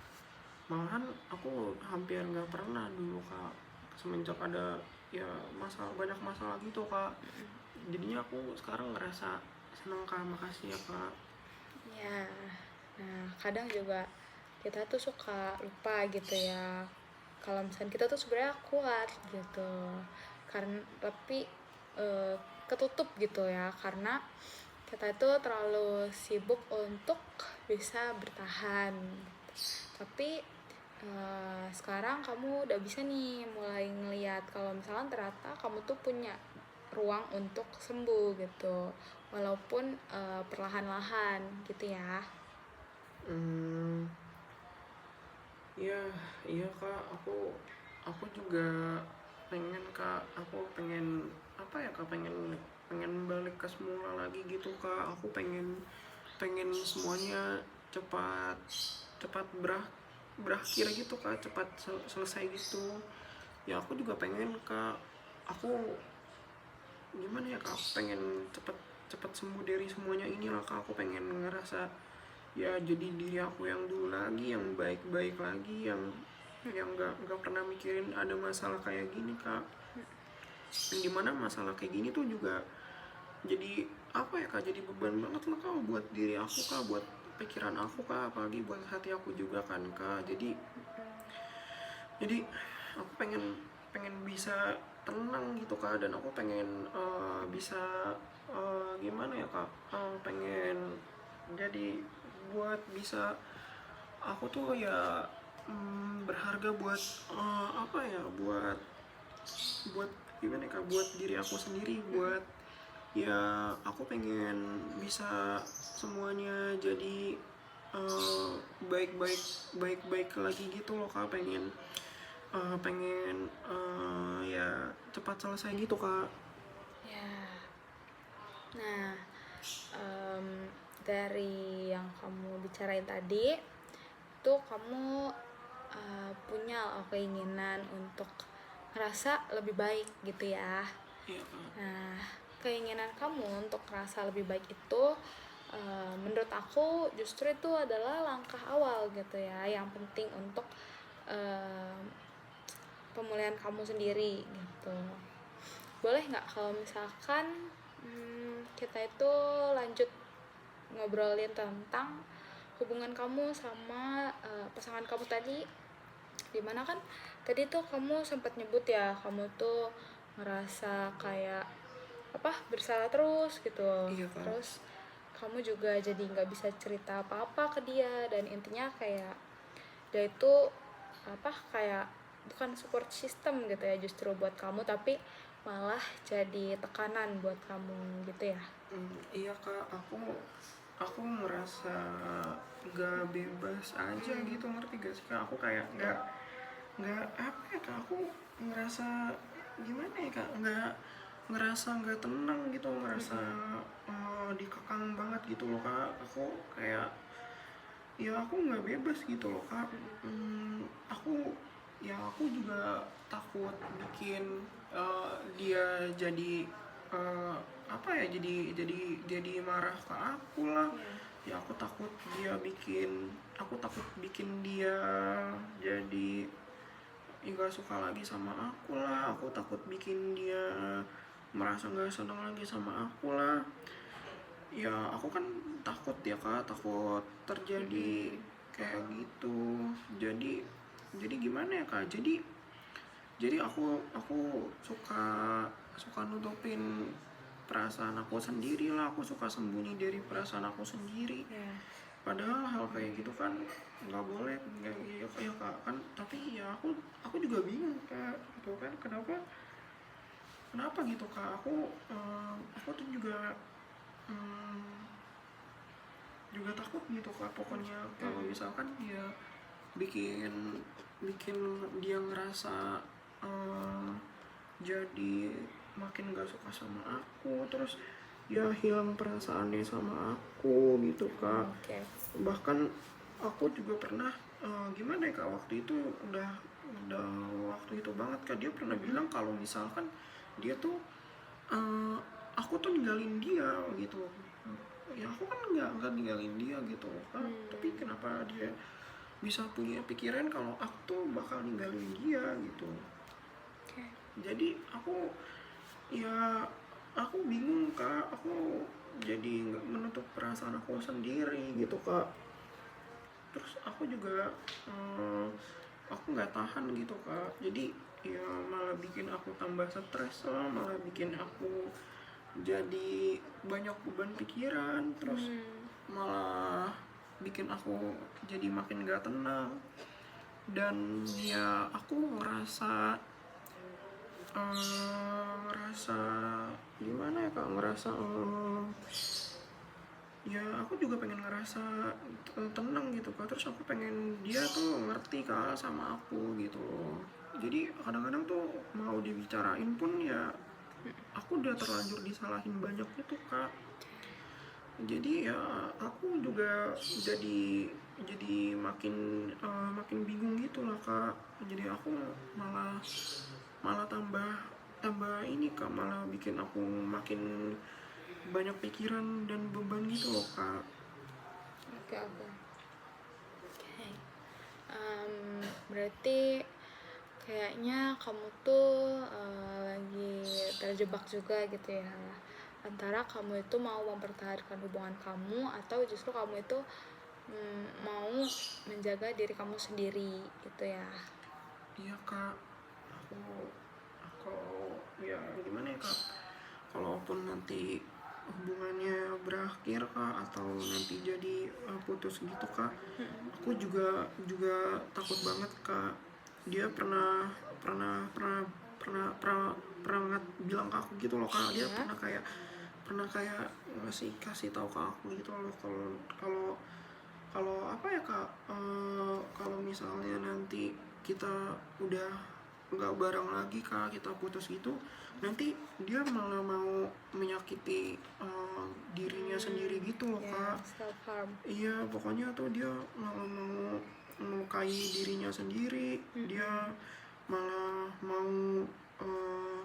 Malahan aku hampir nggak pernah dulu kak, semenjak ada ya banyak masalah gitu kak. Jadinya aku sekarang ngerasa seneng kak, makasih ya kak. Ya, nah kadang juga kita tuh suka lupa gitu ya, kalau misalnya kita tuh sebenarnya kuat gitu, karena tapi eh, ketutup gitu ya, karena kita itu terlalu sibuk untuk bisa bertahan. Tapi sekarang kamu udah bisa nih mulai ngelihat kalau misalkan ternyata kamu tuh punya ruang untuk sembuh gitu, walaupun perlahan-lahan gitu ya. Hmm, iya, iya kak, aku juga pengen kak, aku pengen apa ya kak, pengen balik ke semula lagi gitu kak. Aku pengen pengen semuanya cepat cepat berakhir gitu kak, cepat selesai gitu. Ya aku juga pengen kak, aku gimana ya kak, aku pengen cepat cepat sembuh dari semuanya inilah kak. Aku pengen ngerasa ya jadi diri aku yang dulu lagi, yang baik-baik lagi, yang nggak pernah mikirin ada masalah kayak gini kak. Yang dimana masalah kayak gini tuh juga jadi apa ya kak, jadi beban banget lah kak buat diri aku kak, buat pikiran aku kak, apalagi buat hati aku juga kan kak. Jadi aku pengen bisa tenang gitu kak, dan aku pengen bisa gimana ya kak, pengen jadi buat bisa aku tuh ya berharga buat apa ya, buat gimana ya kak, buat diri aku sendiri, buat ya aku pengen bisa semuanya jadi baik-baik baik-baik lagi gitu loh kak. Pengen ya cepat selesai gitu kak. Ya, nah, em, dari yang kamu bicarain tadi tuh kamu punya keinginan untuk ngerasa lebih baik gitu ya. Iya kak. Nah, keinginan kamu untuk ngerasa lebih baik itu menurut aku justru itu adalah langkah awal gitu ya, yang penting untuk em, pemulihan kamu sendiri gitu. Boleh nggak kalau misalkan kita itu lanjut ngobrolin tentang hubungan kamu sama pasangan kamu tadi, dimana kan tadi tuh kamu sempat nyebut ya, kamu tuh ngerasa kayak apa, bersalah terus gitu. Iya kak. Terus kamu juga jadi nggak bisa cerita apa-apa ke dia, dan intinya kayak dia itu apa, kayak bukan support system gitu ya justru buat kamu, tapi malah jadi tekanan buat kamu gitu ya. Iya kak, aku ngerasa gak bebas aja gitu, ngerti gak sih kak? Aku kayak nggak apa ya kak, aku ngerasa gimana ya kak, nggak tenang gitu, ngerasa dikekang banget gitu loh kak. Aku kayak ya aku nggak bebas gitu loh kak. Aku ya aku juga takut bikin dia jadi eh, apa ya, jadi marah ke aku lah. Ya aku takut bikin dia jadi nggak suka lagi sama aku lah. Aku takut bikin dia merasa nggak senang lagi sama aku lah. Ya aku kan takut ya kak, takut terjadi kayak gitu. Jadi gimana ya kak, jadi aku suka nutupin perasaan aku sendiri lah. Aku suka sembunyi dari perasaan aku sendiri, padahal hal kayak gitu kan nggak boleh ya kak kan. Tapi ya aku juga bingung kak gitu kan, kenapa gitu kak. Aku tuh juga takut gitu kak. Pokoknya kalau misalkan dia bikin bikin dia ngerasa jadi makin gak suka sama aku, terus ya hilang perasaannya sama aku gitu kak. Bahkan aku juga pernah gimana ya kak, waktu itu udah waktu itu banget kak, dia pernah bilang kalau misalkan dia tuh aku tuh ninggalin dia gitu. Ya aku kan nggak ninggalin dia gitu kan. Tapi kenapa dia bisa punya pikiran kalau aku tuh bakal ninggalin dia gitu. Jadi aku bingung kak. Aku jadi nggak menutup perasaan aku sendiri gitu kak. Terus aku juga aku nggak tahan gitu kak. Jadi ya malah bikin aku tambah stres lah, malah bikin aku jadi banyak beban pikiran, terus malah bikin aku jadi makin gak tenang. Dan ya aku ngerasa gimana ya kak, ya aku juga pengen ngerasa tenang gitu kak. Terus aku pengen dia tuh ngerti kak sama aku gitu. Jadi kadang-kadang tuh mau dibicarain pun ya aku udah terlanjur disalahin banyak gitu kak. Jadi ya aku juga jadi makin bingung gitu lah kak. Jadi aku malah malah tambah ini kak, malah bikin aku makin banyak pikiran dan beban gitu loh kak. Oke. Berarti kayaknya kamu tuh lagi terjebak juga gitu ya, antara kamu itu mau mempertahankan hubungan kamu atau justru kamu itu mau menjaga diri kamu sendiri gitu ya. Iya kak, aku ya gimana ya kak, kalaupun nanti hubungannya berakhir kak, atau nanti jadi putus gitu kak, aku juga takut banget kak. Dia pernah bilang ke aku gitu loh kak. Dia pernah kayak kasih tahu ke aku gitu loh, kalau kalau apa ya kak, kalau misalnya nanti kita udah nggak bareng lagi kak, kita putus gitu, nanti dia malah mau menyakiti dirinya sendiri gitu loh kak. Self harm. Iya, pokoknya tuh dia malah mau melukai dirinya sendiri. Dia malah mau uh,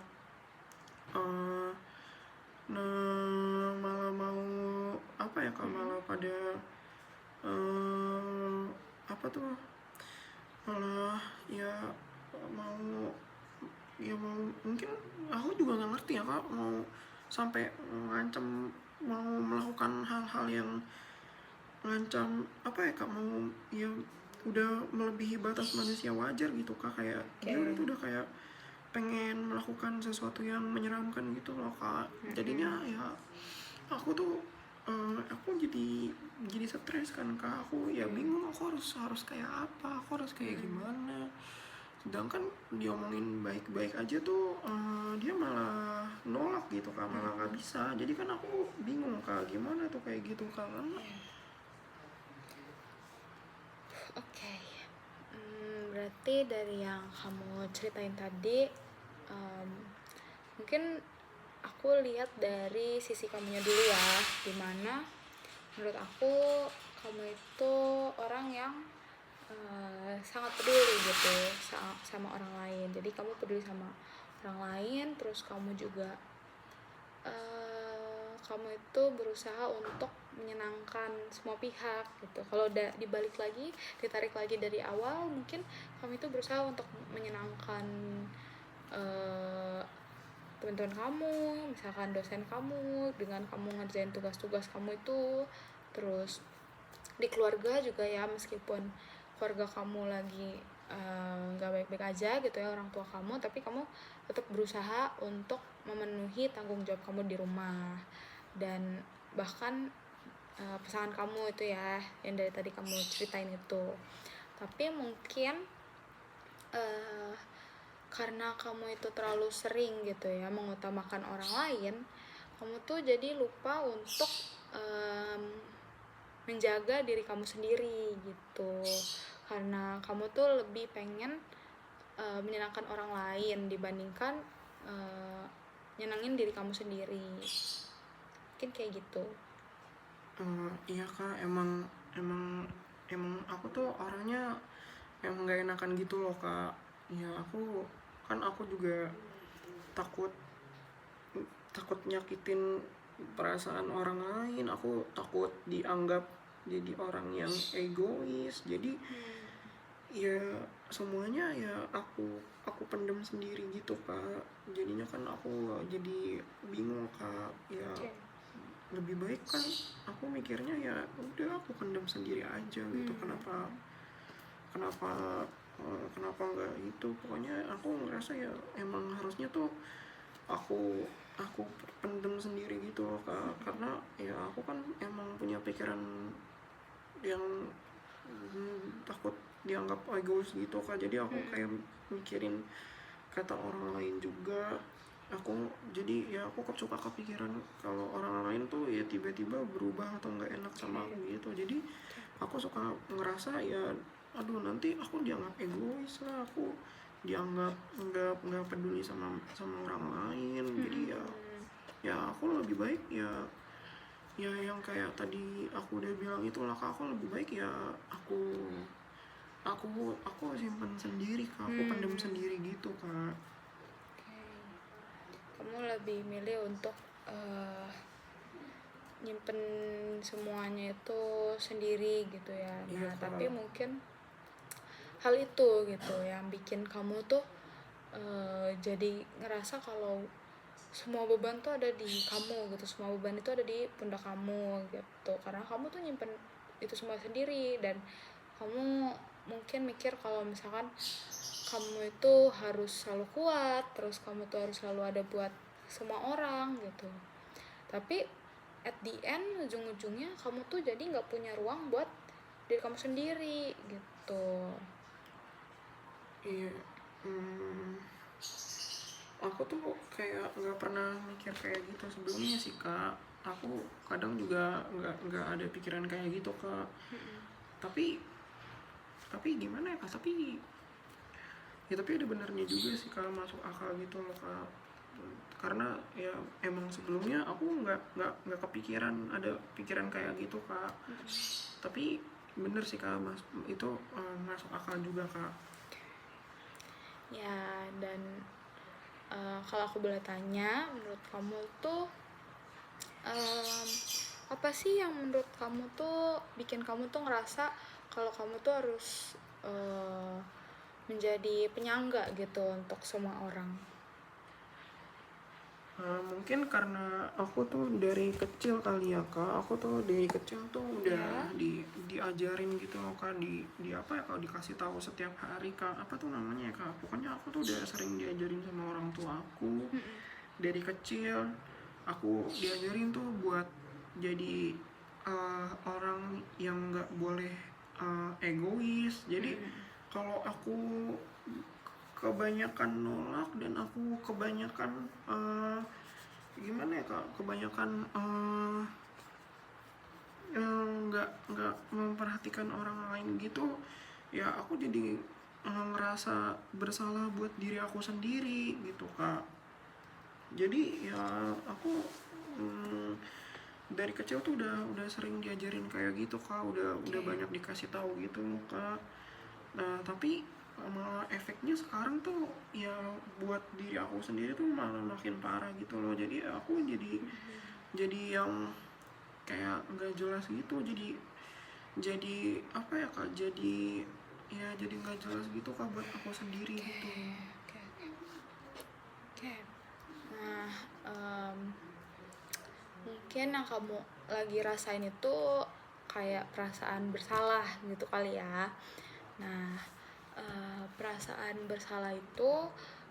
uh, malah mau apa ya kak, malah pada apa tuh, malah mau mungkin aku juga nggak ngerti ya kak, mau sampai ngancam, mau melakukan hal-hal yang ngancam apa ya kak, mau ya udah melebihi batas manusia wajar gitu kak. Kayak dia itu udah kayak pengen melakukan sesuatu yang menyeramkan gitu loh kak. Jadinya ya aku tuh aku jadi stres kan kak, aku ya bingung aku harus kayak apa, aku harus kayak gimana. Sedangkan diomongin baik-baik aja tuh dia malah nolak gitu kak, malah nggak bisa. Jadi kan aku bingung kak, gimana tuh kayak gitu kak. Oke. Berarti dari yang kamu ceritain tadi, mungkin aku lihat dari sisi kamunya dulu ya, dimana menurut aku kamu itu orang yang sangat peduli gitu sama orang lain. Jadi kamu peduli sama orang lain, terus kamu juga kamu itu berusaha untuk menyenangkan semua pihak gitu. Kalau dibalik lagi, ditarik lagi dari awal, mungkin kamu itu berusaha untuk menyenangkan uh, teman-teman kamu, misalkan dosen kamu, dengan kamu ngerjain tugas-tugas kamu itu. Terus di keluarga juga ya, meskipun keluarga kamu lagi nggak baik-baik aja gitu ya, orang tua kamu, tapi kamu tetap berusaha untuk memenuhi tanggung jawab kamu di rumah. Dan bahkan pasangan kamu itu ya, yang dari tadi kamu ceritain itu. Tapi mungkin karena kamu itu terlalu sering gitu ya mengutamakan orang lain, kamu tuh jadi lupa untuk menjaga diri kamu sendiri gitu. Karena kamu tuh lebih pengen menyenangkan orang lain dibandingkan nyenangin diri kamu sendiri. Mungkin kayak gitu. Iya kak, emang aku tuh orangnya emang nggak enakan gitu loh kak. Ya aku juga takut nyakitin perasaan orang lain, aku takut dianggap jadi orang yang egois. Jadi ya semuanya ya aku pendem sendiri gitu kak. Jadinya kan aku jadi bingung kak. Ya lebih baik kan aku mikirnya ya udah aku pendem sendiri aja gitu. Kenapa nggak itu, pokoknya aku ngerasa ya emang harusnya tuh aku pendem sendiri gitu loh kak. Karena ya aku kan emang punya pikiran yang takut dianggap egois gitu kak. Jadi aku kayak mikirin kata orang lain juga. Aku suka kepikiran kalau orang lain tuh ya tiba-tiba berubah atau nggak enak sama aku gitu. Jadi aku suka ngerasa ya aduh nanti aku dianggap egois lah, aku dianggap nggak peduli sama orang lain. Jadi ya aku lebih baik ya yang kayak tadi aku udah bilang itulah kak, aku lebih baik ya aku simpen sendiri kak, aku pendem sendiri gitu kak. Kamu lebih milih untuk nyimpen semuanya itu sendiri gitu ya. Nah, tapi mungkin hal itu gitu yang bikin kamu tuh jadi ngerasa kalau semua beban tuh ada di kamu gitu, semua beban itu ada di pundak kamu gitu, karena kamu tuh nyimpen itu semua sendiri. Dan kamu mungkin mikir kalau misalkan kamu itu harus selalu kuat, terus kamu tuh harus selalu ada buat semua orang gitu. Tapi at the end, ujung-ujungnya kamu tuh jadi nggak punya ruang buat diri kamu sendiri gitu. Iya, aku tuh kayak nggak pernah mikir kayak gitu sebelumnya sih kak. Aku kadang juga nggak ada pikiran kayak gitu kak. Tapi gimana ya kak, tapi ada benernya juga sih kak, masuk akal gitu loh kak. Karena ya emang sebelumnya aku nggak kepikiran ada pikiran kayak gitu kak. Tapi bener sih kak, itu masuk akal juga kak. Ya, dan kalau aku boleh tanya, menurut kamu tuh apa sih yang menurut kamu tuh bikin kamu tuh ngerasa kalau kamu tuh harus menjadi penyangga gitu untuk semua orang? Mungkin karena aku tuh dari kecil kali ya kak, aku tuh dari kecil tuh udah diajarin gitu loh kak, di apa ya, kalau dikasih tahu setiap hari kak, apa tuh namanya ya kak, pokoknya aku tuh udah sering diajarin sama orang tua aku. Dari kecil aku diajarin tuh buat jadi orang yang nggak boleh egois. Jadi kalau aku kebanyakan nolak dan aku kebanyakan gimana ya kak, kebanyakan nggak memperhatikan orang lain gitu, ya aku jadi ngerasa bersalah buat diri aku sendiri gitu kak. Jadi ya aku dari kecil tuh udah sering diajarin kayak gitu kak, udah banyak dikasih tahu gitu kak. Nah tapi malah efeknya sekarang tuh ya buat diri aku sendiri tuh malah makin parah gitu loh. Jadi aku jadi yang kayak nggak jelas gitu, jadi apa ya kak, jadi nggak jelas gitu kak buat aku sendiri gitu. Oke. Nah, mungkin yang kamu lagi rasain itu kayak perasaan bersalah gitu kali ya. Nah, perasaan bersalah itu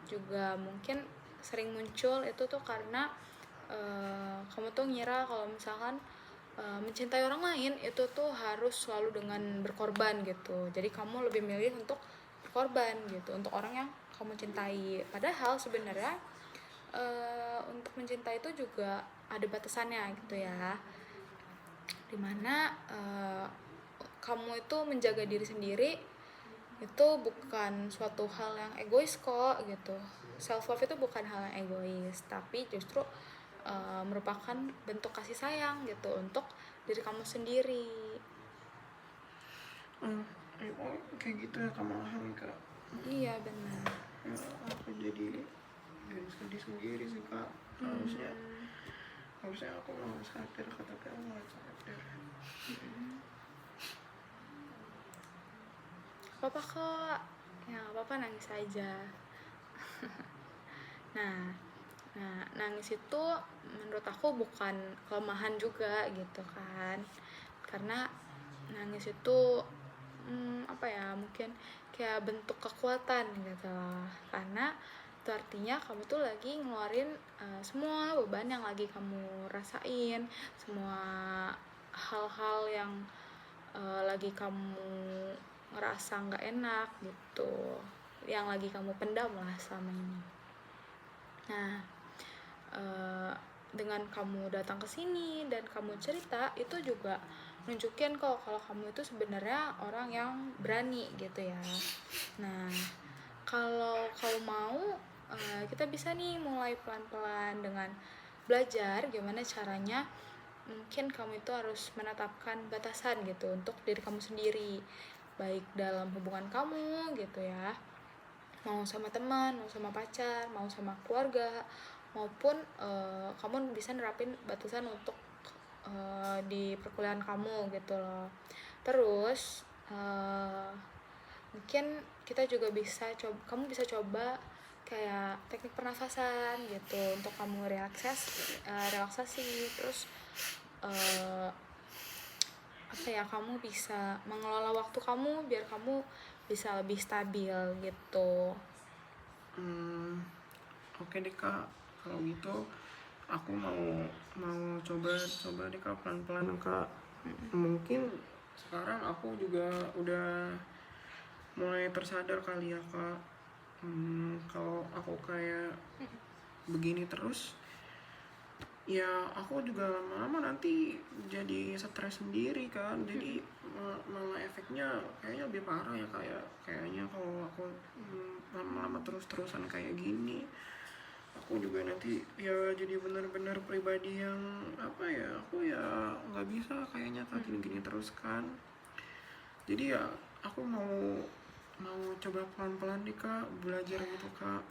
juga mungkin sering muncul itu tuh karena kamu tuh ngira kalau misalkan mencintai orang lain itu tuh harus selalu dengan berkorban gitu. Jadi kamu lebih milih untuk berkorban gitu untuk orang yang kamu cintai. Padahal sebenarnya untuk mencintai itu juga ada batasannya gitu ya. Dimana kamu itu menjaga diri sendiri itu bukan suatu hal yang egois kok gitu. Self love itu bukan hal yang egois, tapi justru merupakan bentuk kasih sayang gitu untuk diri kamu sendiri. Kayak gitu ya kak, malahan kak. Iya benar. Ya, aku jadi sedih sendiri sih kak. Harusnya aku mau sadar kak, tapi aku nggak sadar. Apa kok ya apa nangis aja. Nah, nangis itu menurut aku bukan kelemahan juga gitu kan. Karena nangis itu apa ya, mungkin kayak bentuk kekuatan gitu loh. Karena itu artinya kamu tuh lagi ngeluarin semua beban yang lagi kamu rasain, semua hal-hal yang lagi kamu ngerasa nggak enak gitu, yang lagi kamu pendam lah selama ini. Nah, dengan kamu datang ke sini dan kamu cerita itu juga nunjukin kok kalau kamu itu sebenarnya orang yang berani gitu ya. Nah, kalau kamu mau kita bisa nih mulai pelan-pelan dengan belajar gimana caranya. Mungkin kamu itu harus menetapkan batasan gitu untuk diri kamu sendiri, baik dalam hubungan kamu gitu ya, mau sama teman, mau sama pacar, mau sama keluarga, maupun kamu bisa nerapin batasan untuk di perkuliahan kamu gitu loh. Terus mungkin kita juga bisa coba, kamu bisa coba kayak teknik pernafasan gitu untuk kamu relaksasi. Terus apa ya, kamu bisa mengelola waktu kamu biar kamu bisa lebih stabil gitu. Oke deh kak, kalau gitu aku mau coba deh kak, pelan-pelan kak. Mungkin sekarang aku juga udah mulai tersadar kali ya kak. Kalau aku kayak begini terus, ya aku juga lama-lama nanti jadi stres sendiri kan. Jadi malah efeknya kayaknya lebih parah ya, kayaknya kalau aku lama-lama terus-terusan kayak gini, aku juga nanti ya jadi benar-benar pribadi yang apa ya, aku ya nggak bisa kayaknya kak gini-gini terus kan. Jadi ya aku mau coba pelan-pelan nih kak, belajar gitu kak.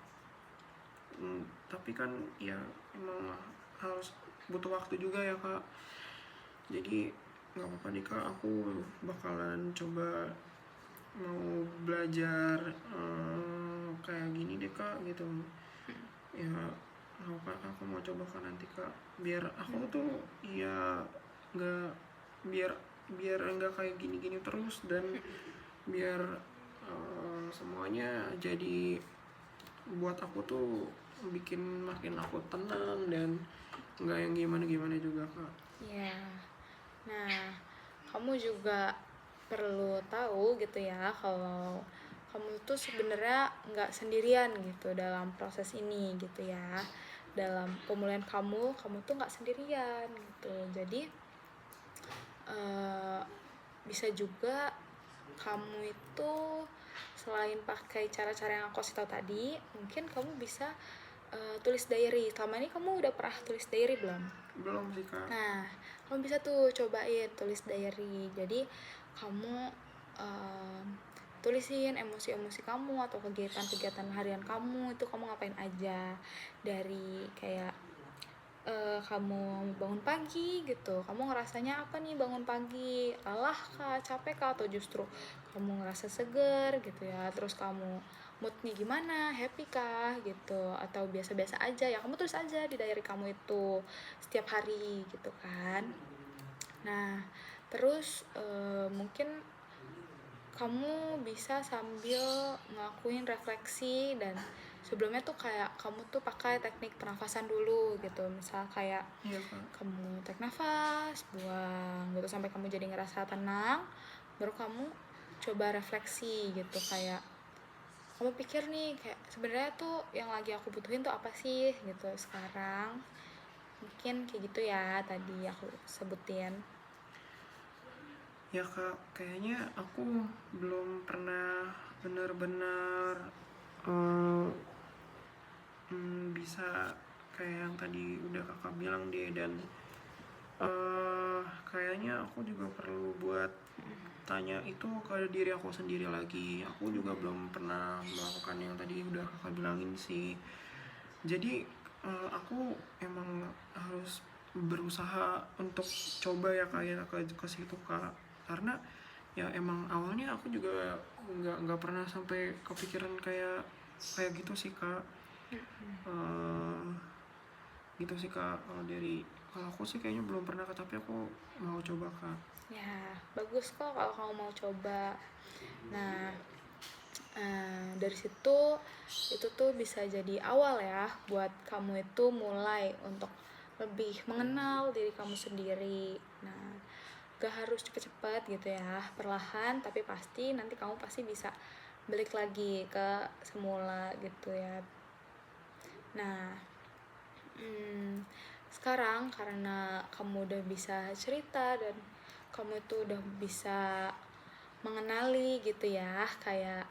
Tapi kan ya emang harus butuh waktu juga ya kak. Jadi nggak apa-apa nih kak, aku bakalan coba mau belajar kayak gini deh kak gitu ya. Nggak apa, aku mau coba kan nanti kak, biar aku tuh ya nggak, biar enggak kayak gini-gini terus, dan biar semuanya jadi buat aku tuh bikin makin aku tenang dan nggak yang gimana-gimana juga kak. Ya, nah kamu juga perlu tahu gitu ya kalau kamu tuh sebenarnya nggak sendirian gitu dalam proses ini gitu ya. Dalam pemulihan kamu tuh nggak sendirian gitu. Jadi eh, bisa juga kamu itu selain pakai cara-cara yang aku kasih tahu tadi, mungkin kamu bisa tulis diary. Selama ini kamu udah pernah tulis diary belum? Belum sih kak. Nah, kamu bisa tuh cobain tulis diary. Jadi kamu em, tulisin emosi-emosi kamu atau kegiatan-kegiatan harian kamu itu kamu ngapain aja. Dari kayak kamu bangun pagi gitu, kamu ngerasanya apa nih bangun pagi, lelah kah, capek kah, atau justru kamu ngerasa seger gitu ya, terus kamu moodnya gimana, happy kah gitu, atau biasa-biasa aja, ya kamu tulis aja di diary kamu itu setiap hari gitu kan. Nah terus mungkin kamu bisa sambil ngelakuin refleksi, dan sebelumnya tuh kayak kamu tuh pakai teknik pernafasan dulu gitu, misal kayak Iya kak. kamu tarik nafas, buang gitu sampai kamu jadi ngerasa tenang, baru kamu coba refleksi gitu, kayak kamu pikir nih kayak sebenarnya tuh yang lagi aku butuhin tuh apa sih gitu sekarang, mungkin kayak gitu ya tadi aku sebutin. Ya kak, kayaknya aku belum pernah benar-benar eh, bisa kayak yang tadi udah kakak bilang deh. Dan kayaknya aku juga perlu buat tanya itu ke diri aku sendiri lagi. Aku juga belum pernah melakukan yang tadi udah kakak bilangin sih. Jadi aku emang harus berusaha untuk coba ya kayak ke situ kak. Karena ya emang awalnya aku juga nggak pernah sampai kepikiran kayak kayak gitu sih kak. Eh, gitu sih kak. Kalau aku sih kayaknya belum pernah kak, tapi aku mau coba kak. Ya bagus kok kalau kamu mau coba. Nah dari situ itu tuh bisa jadi awal ya buat kamu itu mulai untuk lebih mengenal diri kamu sendiri. Nah gak harus cepet-cepet gitu ya, perlahan tapi pasti nanti kamu pasti bisa balik lagi ke semula gitu ya. Nah sekarang karena kamu udah bisa cerita dan kamu itu udah bisa mengenali gitu ya, kayak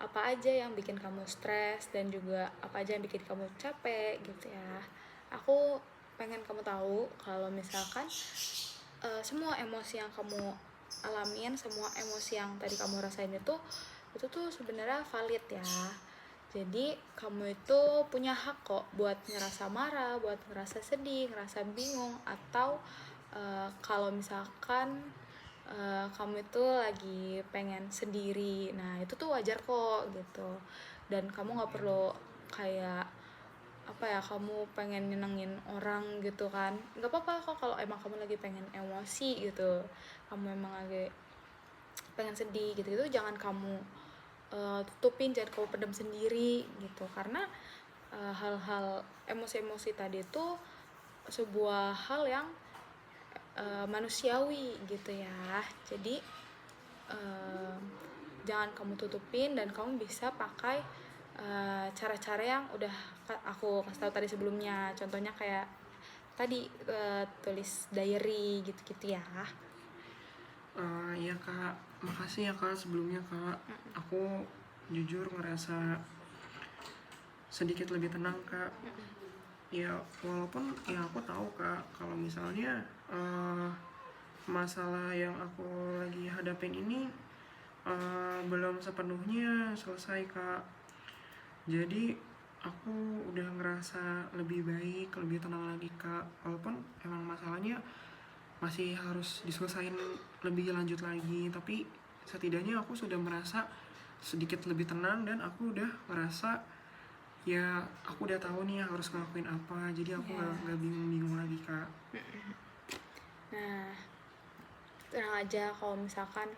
apa aja yang bikin kamu stres dan juga apa aja yang bikin kamu capek gitu ya. Aku pengen kamu tahu kalau misalkan semua emosi yang kamu alamin, semua emosi yang tadi kamu rasain itu tuh sebenarnya valid ya. Jadi kamu itu punya hak kok buat ngerasa marah, buat ngerasa sedih, ngerasa bingung, atau kalau misalkan kamu itu lagi pengen sendiri, nah itu tuh wajar kok gitu. Dan kamu nggak perlu kayak apa ya, kamu pengen nyenengin orang gitu kan, nggak apa-apa kok kalau emang kamu lagi pengen emosi gitu, kamu emang lagi pengen sedih gitu itu jangan kamu tutupin, jangan kamu pendam sendiri gitu, karena hal-hal emosi-emosi tadi itu sebuah hal yang manusiawi gitu ya. Jadi uh, jangan kamu tutupin dan kamu bisa pakai cara-cara yang udah aku kasih tahu tadi sebelumnya, contohnya kayak tadi tulis diary gitu-gitu ya. Ya kak, makasih ya kak sebelumnya kak. Aku jujur ngerasa sedikit lebih tenang kak. Ya walaupun ya aku tahu kak kalau misalnya masalah yang aku lagi hadapin ini belum sepenuhnya selesai kak. Jadi aku udah ngerasa lebih baik, lebih tenang lagi kak. Walaupun emang masalahnya masih harus diselesain lebih lanjut lagi, tapi setidaknya aku sudah merasa sedikit lebih tenang dan aku udah merasa ya aku udah tahu nih harus ngelakuin apa. Jadi aku nggak bingung-bingung lagi kak. Nah tenang aja kalau misalkan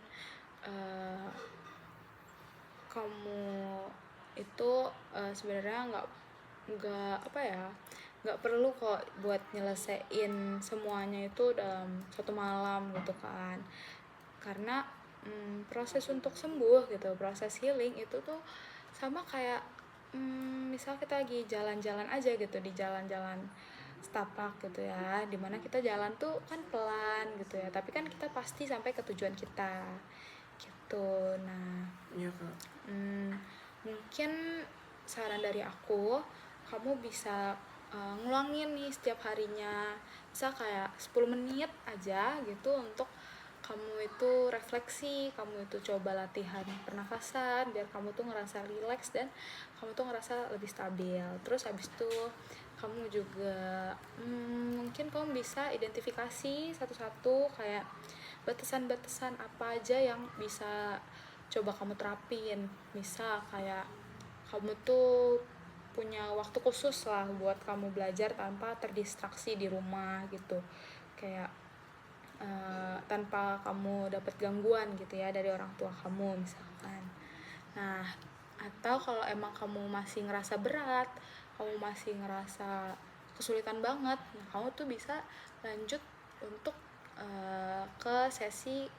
kamu itu sebenarnya nggak apa ya, nggak perlu kok buat nyelesain semuanya itu dalam satu malam gitu kan. Karena proses untuk sembuh gitu, proses healing itu tuh sama kayak misal kita lagi jalan-jalan aja gitu, di jalan-jalan setapak gitu ya, dimana kita jalan tuh kan pelan gitu ya, tapi kan kita pasti sampai ke tujuan kita gitu. Nah, Iya kak. mungkin saran dari aku, kamu bisa ngulangin nih setiap harinya, bisa kayak 10 menit aja gitu untuk kamu itu refleksi, kamu itu coba latihan pernafasan biar kamu tuh ngerasa rileks dan kamu tuh ngerasa lebih stabil. Terus habis itu kamu juga mungkin kamu bisa identifikasi satu-satu kayak batasan-batasan apa aja yang bisa coba kamu terapin. Misal kayak kamu tuh punya waktu khusus lah buat kamu belajar tanpa terdistraksi di rumah gitu, kayak tanpa kamu dapat gangguan gitu ya dari orang tua kamu misalkan. Nah, atau kalau emang kamu masih ngerasa berat, kamu masih ngerasa kesulitan banget, nah kamu tuh bisa lanjut untuk ke sesi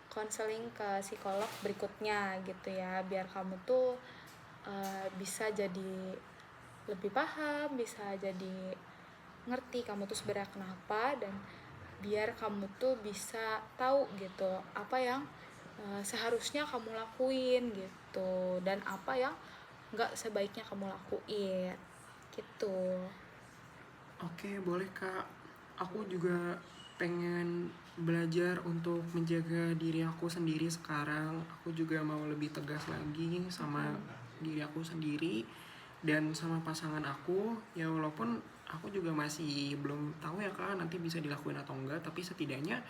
konseling ke psikolog berikutnya gitu ya, biar kamu tuh bisa jadi lebih paham, bisa jadi ngerti kamu tuh sebenarnya kenapa, dan biar kamu tuh bisa tahu gitu apa yang seharusnya kamu lakuin gitu, dan apa yang nggak sebaiknya kamu lakuin gitu. Oke, boleh kak. Aku juga pengen belajar untuk menjaga diri aku sendiri sekarang. Aku juga mau lebih tegas lagi sama diri aku sendiri dan sama pasangan aku. Ya walaupun aku juga masih belum tahu ya kak nanti bisa dilakuin atau enggak. Tapi setidaknya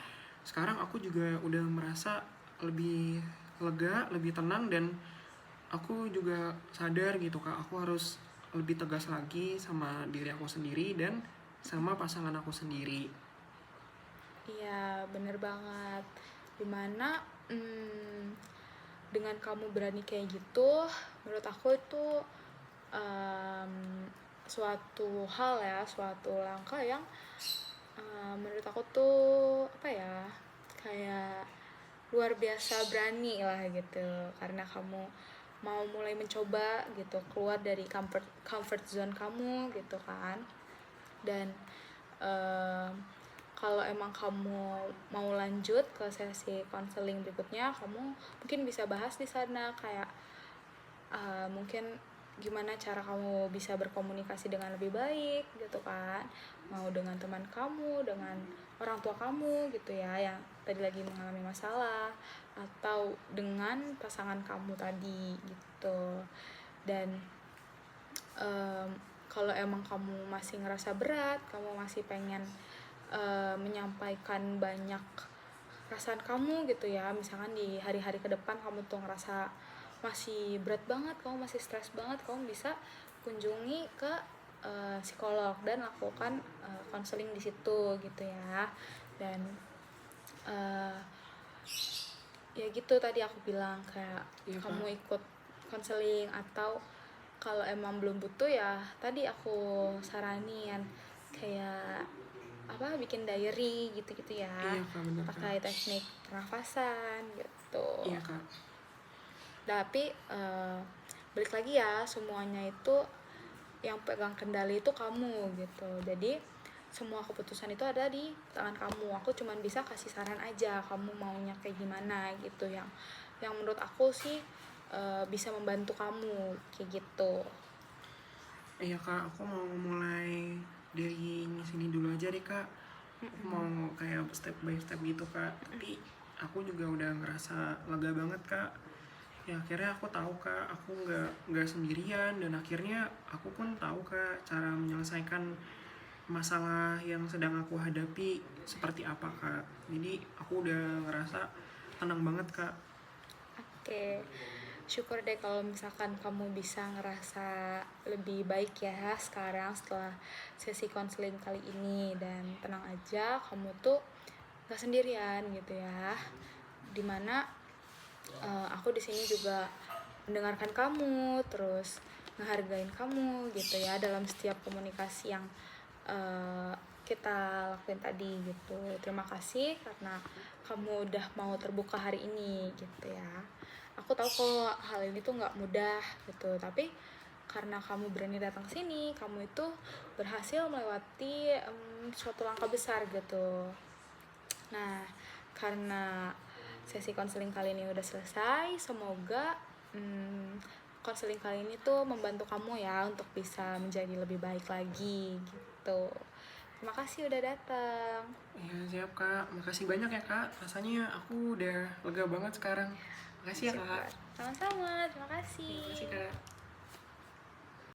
sekarang aku juga udah merasa lebih lega, lebih tenang, dan aku juga sadar gitu kak, aku harus lebih tegas lagi sama diri aku sendiri dan sama pasangan aku sendiri. Iya, bener banget. Dimana dengan kamu berani kayak gitu, menurut aku itu em, suatu hal ya, suatu langkah yang menurut aku tuh apa ya, kayak luar biasa berani lah gitu, karena kamu mau mulai mencoba gitu keluar dari comfort comfort zone kamu gitu kan. Dan em, kalau emang kamu mau lanjut ke sesi konseling berikutnya, kamu mungkin bisa bahas di sana kayak mungkin gimana cara kamu bisa berkomunikasi dengan lebih baik gitu kan, mau dengan teman kamu, dengan orang tua kamu gitu ya yang tadi lagi mengalami masalah, atau dengan pasangan kamu tadi gitu. Dan em, kalau emang kamu masih ngerasa berat, kamu masih pengen menyampaikan banyak perasaan kamu gitu ya, misalkan di hari-hari ke depan kamu tuh ngerasa masih berat banget, kamu masih stres banget, kamu bisa kunjungi ke psikolog dan lakukan konseling di situ gitu ya. Dan uh, ya gitu tadi aku bilang kayak Iya kak. kamu ikut konseling, atau kalau emang belum butuh ya tadi aku saranin kayak apa, bikin diary gitu-gitu ya, Iya kak, bener kak. pakai teknik pernafasan gitu. Iya kak. Tapi balik lagi ya, semuanya itu yang pegang kendali itu kamu gitu. Jadi semua keputusan itu ada di tangan kamu. Aku cuman bisa kasih saran aja, kamu maunya kayak gimana gitu, yang menurut aku sih bisa membantu kamu kayak gitu. Iya kak, aku mau mulai dari sini dulu aja deh kak. Aku mau kayak step by step gitu kak. Tapi aku juga udah ngerasa lega banget kak. Ya akhirnya aku tahu kak, aku nggak sendirian, dan akhirnya aku pun tahu kak cara menyelesaikan masalah yang sedang aku hadapi seperti apa kak. Jadi aku udah ngerasa tenang banget kak. Oke, syukur deh kalau misalkan kamu bisa ngerasa lebih baik ya sekarang setelah sesi konseling kali ini. Dan tenang aja, kamu tuh gak sendirian gitu ya. Dimana aku di sini juga mendengarkan kamu, terus ngehargain kamu gitu ya dalam setiap komunikasi yang kita lakuin tadi gitu. Terima kasih karena kamu udah mau terbuka hari ini gitu ya. Aku tahu kok hal ini tuh nggak mudah gitu, tapi karena kamu berani datang ke sini, kamu itu berhasil melewati suatu langkah besar gitu. Nah, karena sesi konseling kali ini udah selesai, semoga konseling kali ini tuh membantu kamu ya untuk bisa menjadi lebih baik lagi gitu. Terima kasih udah datang. Ya siap Kak, makasih banyak ya Kak. Rasanya aku udah lega banget sekarang. Makasih ya Kak. Sama-sama, terima kasih. Makasih Kak.